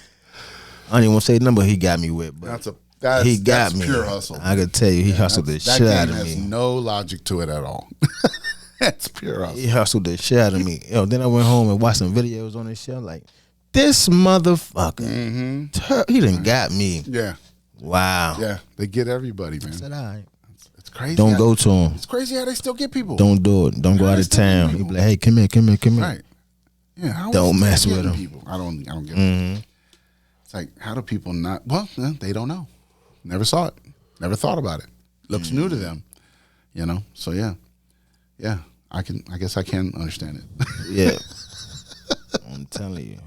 I don't even want to say the number he got me with, but that's me. Pure hustle. I could tell you, he hustled the shit out of me. That game has no logic to it at all. That's pure hustle. He hustled the shit out of me. Then I went home and watched some videos on this show. Like, this motherfucker, he done got me. Yeah. Wow. Yeah, they get everybody, man. I said, all right. It's crazy. Don't go to him. It's crazy how they still get people. Don't do it. Don't go out of town. He be like, hey, come here. Right. Yeah. How don't mess with them. People? I don't get it. It's like, how do people not? Well, they don't know. Never saw it. Never thought about it. Looks new to them. You know. So yeah. I guess I can understand it. Yeah. I'm telling you.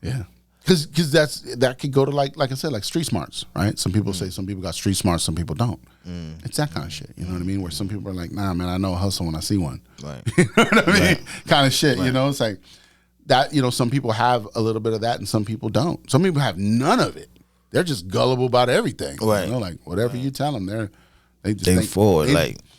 Yeah. Because that could go to like I said, like street smarts, right? Some people say some people got street smarts, some people don't. It's that kind of shit, you know what I mean? Where some people are like, nah, man, I know a hustle when I see one. Right. You know what I mean? Right. Kind of shit, Right. you know? It's like that, you know, some people have a little bit of that and some people don't. Some people have none of it. They're just gullible about everything. Right. You know, like whatever you tell them, they just Think forward,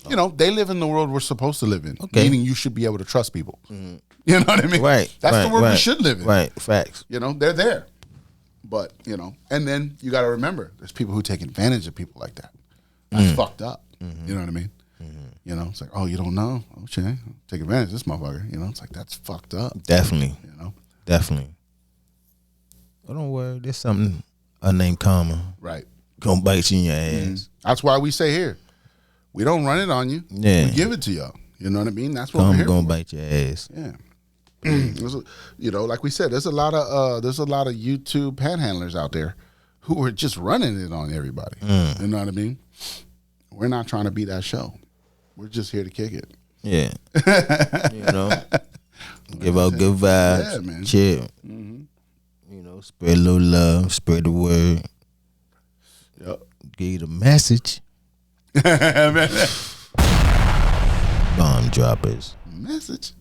you know, they live in the world we're supposed to live in. Okay. Meaning you should be able to trust people. You know what I mean? Right. That's right, the world we right, should live in. Right. Facts. You know, they're there. But, you know, and then you got to remember, there's people who take advantage of people like that. That's fucked up. You know what I mean? You know, it's like, oh, you don't know? Okay, take advantage of this motherfucker. You know, it's like, that's fucked up. Definitely. You know? Definitely. But don't worry, there's something named karma. Right. Gonna bite you in your ass. That's why we say here, we don't run it on you. Yeah. We give it to y'all. You know what I mean? That's what we're Karma here gonna for. bite your ass. Yeah. You know, like we said, there's a lot of YouTube panhandlers out there who are just running it on everybody. You know what I mean? We're not trying to be that show. We're just here to kick it. Yeah. You know, give out good vibes. Yeah, man. Chill. You know, spread a little love, spread the word. Yep. Give you the message. Bomb droppers. Message.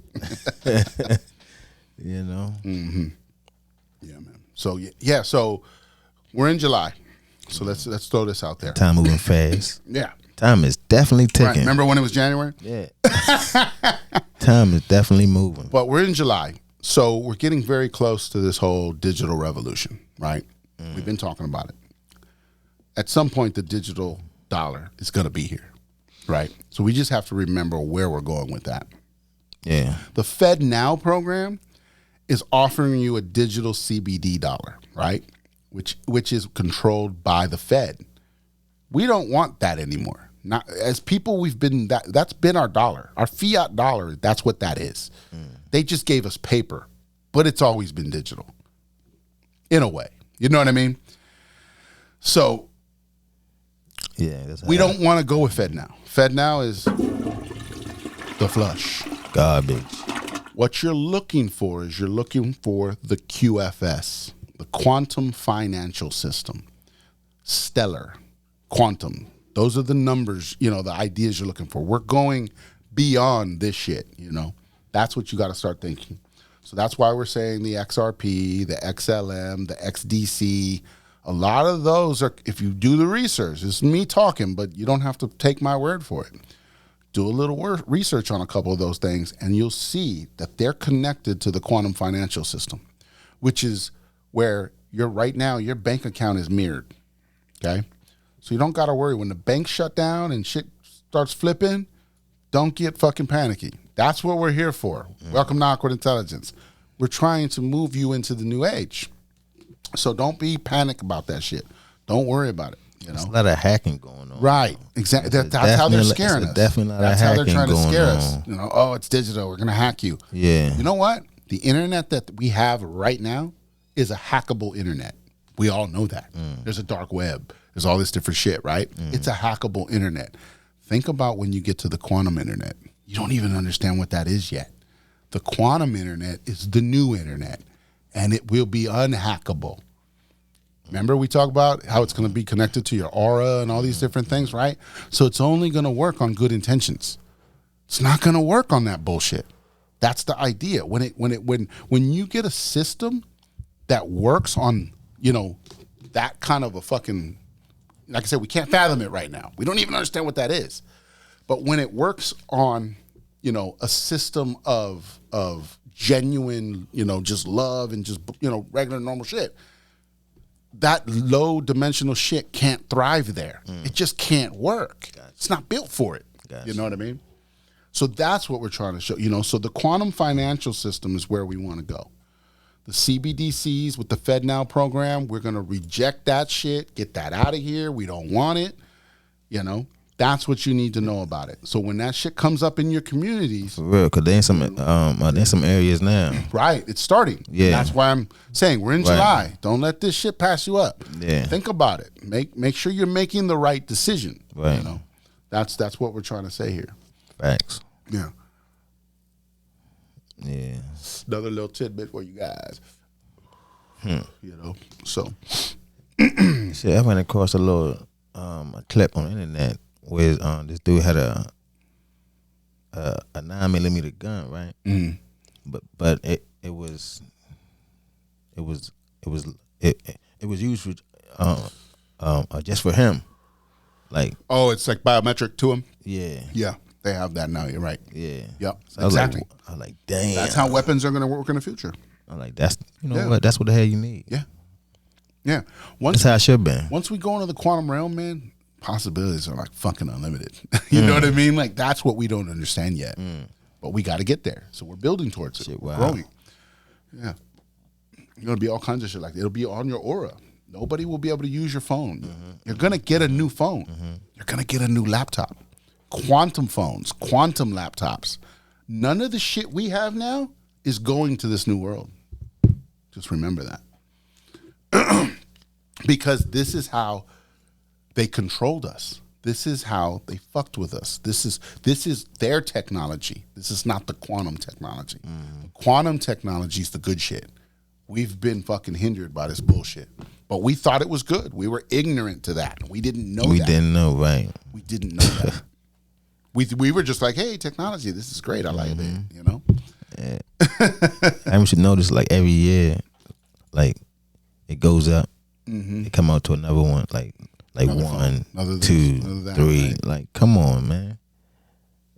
You know? Yeah, man. So yeah, so we're in July. So let's throw this out there. Time moving fast. Yeah. Time is definitely ticking. Right. Remember when it was January? Yeah. Time is definitely moving. But we're in July. So we're getting very close to this whole digital revolution, right? We've been talking about it. At some point, the digital dollar is going to be here, right? So we just have to remember where we're going with that. Yeah. The Fed Now program is offering you a digital CBD dollar, right? Which is controlled by the Fed. We don't want that anymore. Not as people, we've been that's been our dollar, our fiat dollar. That's what that is. They just gave us paper, but it's always been digital, in a way. You know what I mean? So, Yeah. we don't want to go with Fed Now. Fed Now is the flush. Garbage. What you're looking for is the QFS, the Quantum Financial System, Stellar, Quantum. Those are the numbers, you know, the ideas you're looking for. We're going beyond this shit, you know. That's what you got to start thinking. So that's why we're saying the XRP, the XLM, the XDC. A lot of those are, if you do the research, it's me talking, but you don't have to take my word for it. Do a little research on a couple of those things, and you'll see that they're connected to the quantum financial system, which is where right now your bank account is mirrored, okay? So you don't got to worry. When the bank shut down and shit starts flipping, don't get fucking panicky. That's what we're here for. Welcome to Awkward Intelligence. We're trying to move you into the new age. So don't be panicked about that shit. Don't worry about it. You know? There's a lot of hacking going on. Right, exactly. That's how they're scaring us. Definitely a lot That's of how hacking they're trying to scare going us. on. You know, oh, it's digital. We're gonna hack you. Yeah. You know what? The internet that we have right now is a hackable internet. We all know that. There's a dark web. There's all this different shit, right? It's a hackable internet. Think about when you get to the quantum internet. You don't even understand what that is yet. The quantum internet is the new internet, and it will be unhackable. Remember we talked about how it's going to be connected to your aura and all these different things, right? So it's only going to work on good intentions. It's not going to work on that bullshit. That's the idea. When you get a system that works on, that kind of a fucking, like I said, we can't fathom it right now. We don't even understand what that is. But when it works on, a system of genuine, just love and just, regular normal shit, that low dimensional shit can't thrive there. It just can't work. Gotcha. It's not built for it. Gotcha. You know what I mean? So that's what we're trying to show. So the quantum financial system is where we want to go. The CBDCs with the FedNow program, we're going to reject that shit, get that out of here. We don't want it. That's what you need to know about it. So when that shit comes up in your communities, for real, because there's some areas now. Right, it's starting. Yeah, that's why I'm saying we're in July. Don't let this shit pass you up. Yeah, think about it. Make sure you're making the right decision. Right. That's what we're trying to say here. Facts. Yeah. Yeah. Another little tidbit for you guys. So. See, I ran across a little a clip on the internet where this dude had a 9mm gun, right? Mm. But it was used for just for him, like. Oh, it's like biometric to him. Yeah. Yeah, they have that now. You're right. Yeah. Yep. So exactly. I was like, damn. That's how weapons are going to work in the future. I'm like, that's what? That's what the hell you need. Yeah. Yeah. That's how it should be. Once we go into the quantum realm, man, possibilities are like fucking unlimited. You know what I mean? Like that's what we don't understand yet. But we got to get there. So we're building towards it. We're growing. Yeah. You're going to be all kinds of shit like that. It'll be on your aura. Nobody will be able to use your phone. You're going to get a new phone. You're going to get a new laptop. Quantum phones, quantum laptops. None of the shit we have now is going to this new world. Just remember that. Because this is how they controlled us. This is how they fucked with us. This is their technology. This is not the quantum technology. The quantum technology is the good shit. We've been fucking hindered by this bullshit. But we thought it was good. We were ignorant to that. We didn't know that. We didn't know, right? We didn't know that. We were just like, hey, technology, this is great. I like it, Yeah. I should notice like every year, like it goes up. It come out to another one, like another 1, 2, 3. Right. Like, come on, man.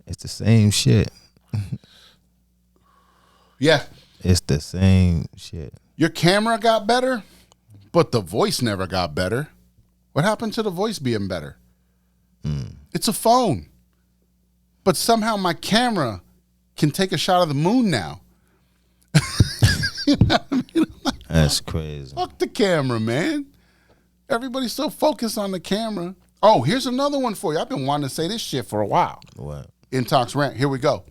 It's the same shit. Yeah. It's the same shit. Your camera got better, but the voice never got better. What happened to the voice being better? It's a phone. But somehow my camera can take a shot of the moon now. You know what I mean? That's crazy. Fuck the camera, man. Everybody's so focused on the camera. Oh, here's another one for you. I've been wanting to say this shit for a while. What? Intox rant. Here we go.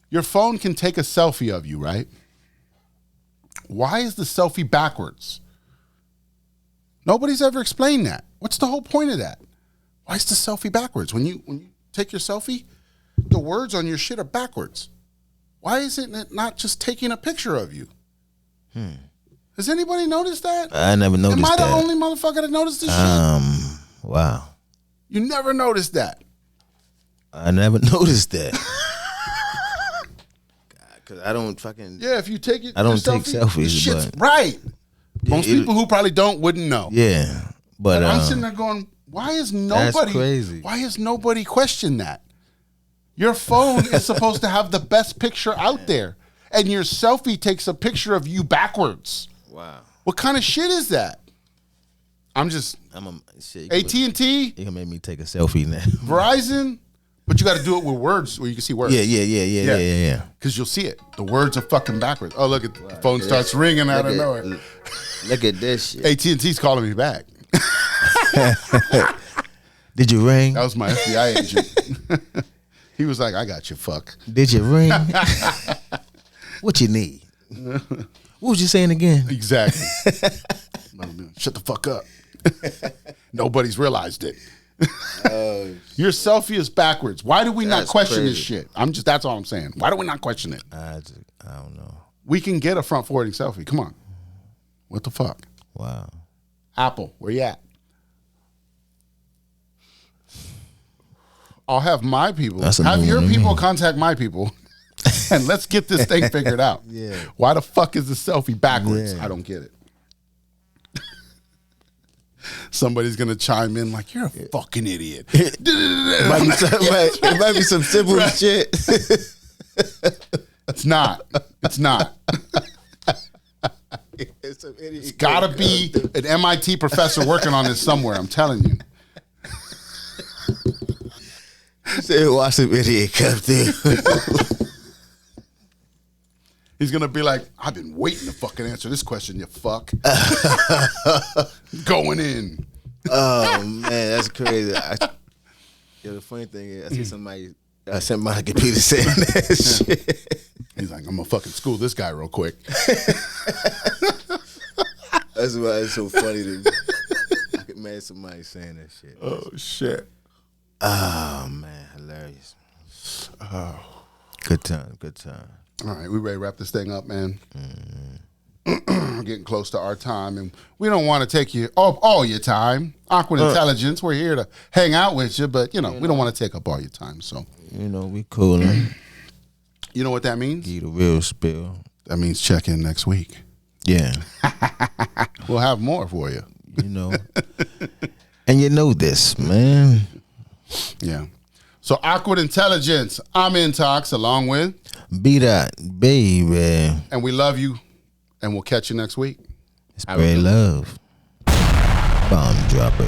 Your phone can take a selfie of you, right? Why is the selfie backwards? Nobody's ever explained that. What's the whole point of that? Why is the selfie backwards? When you take your selfie, the words on your shit are backwards. Why isn't it not just taking a picture of you? Has anybody noticed that? I never noticed that. Am I the only motherfucker that noticed this shit? Wow. You never noticed that? I never noticed that. Because I don't fucking... Yeah, if you take it... I don't take selfies, shit's but... Right. Most people who probably don't wouldn't know. Yeah, but... I'm sitting there going, why is nobody... That's crazy. Why has nobody questioned that? Your phone is supposed to have the best picture out there. And your selfie takes a picture of you backwards. Wow. What kind of shit is that? Shit, AT&T? You can make me take a selfie now. Verizon? But you got to do it with words where you can see words. Yeah. Because you'll see it. The words are fucking backwards. Oh, look at the phone starts ringing out of nowhere. Look at this shit. AT&T's calling me back. Did you ring? That was my FBI agent. He was like, I got you, fuck. Did you ring? What you need? What was you saying again? Exactly. Shut the fuck up. Nobody's realized it. Your selfie is backwards. Why do we not That's question this crazy. shit? That's all I'm saying. Why do we not question it? I don't know. We can get a front forwarding selfie. Come on. What the fuck? Wow. Apple, where you at? I'll have my people. That's a Have new your one to people me. contact my people. And let's get this thing figured out. Yeah. Why the fuck is the selfie backwards? Yeah. I don't get it. Somebody's gonna chime in like, you're a fucking idiot. It might be some simple shit. It's not. It's not. It's gotta be an MIT professor working on this somewhere. I'm telling you. Say, watch some idiot come through. He's gonna be like, I've been waiting to fucking answer this question, you fuck. Going in. Oh man, that's crazy. The funny thing is, I see somebody sent my computer saying that shit. He's like, I'm gonna fucking school this guy real quick. That's why it's so funny to me. I get mad at somebody saying that shit. Oh shit. Oh man, hilarious. Oh, good time, good time. All right, we ready to wrap this thing up, man. We're getting close to our time, and we don't want to take you all your time. Awkward Intelligence, we're here to hang out with you, but we don't want to take up all your time. So We cool. you know what that means? Give the real spill. That means check in next week. Yeah, We'll have more for you. And you know this, man. Yeah. So Awkward Intelligence, I'm Intox along with, BDot, baby. and we love you, and we'll catch you next week. Spread love. Bomb droppers.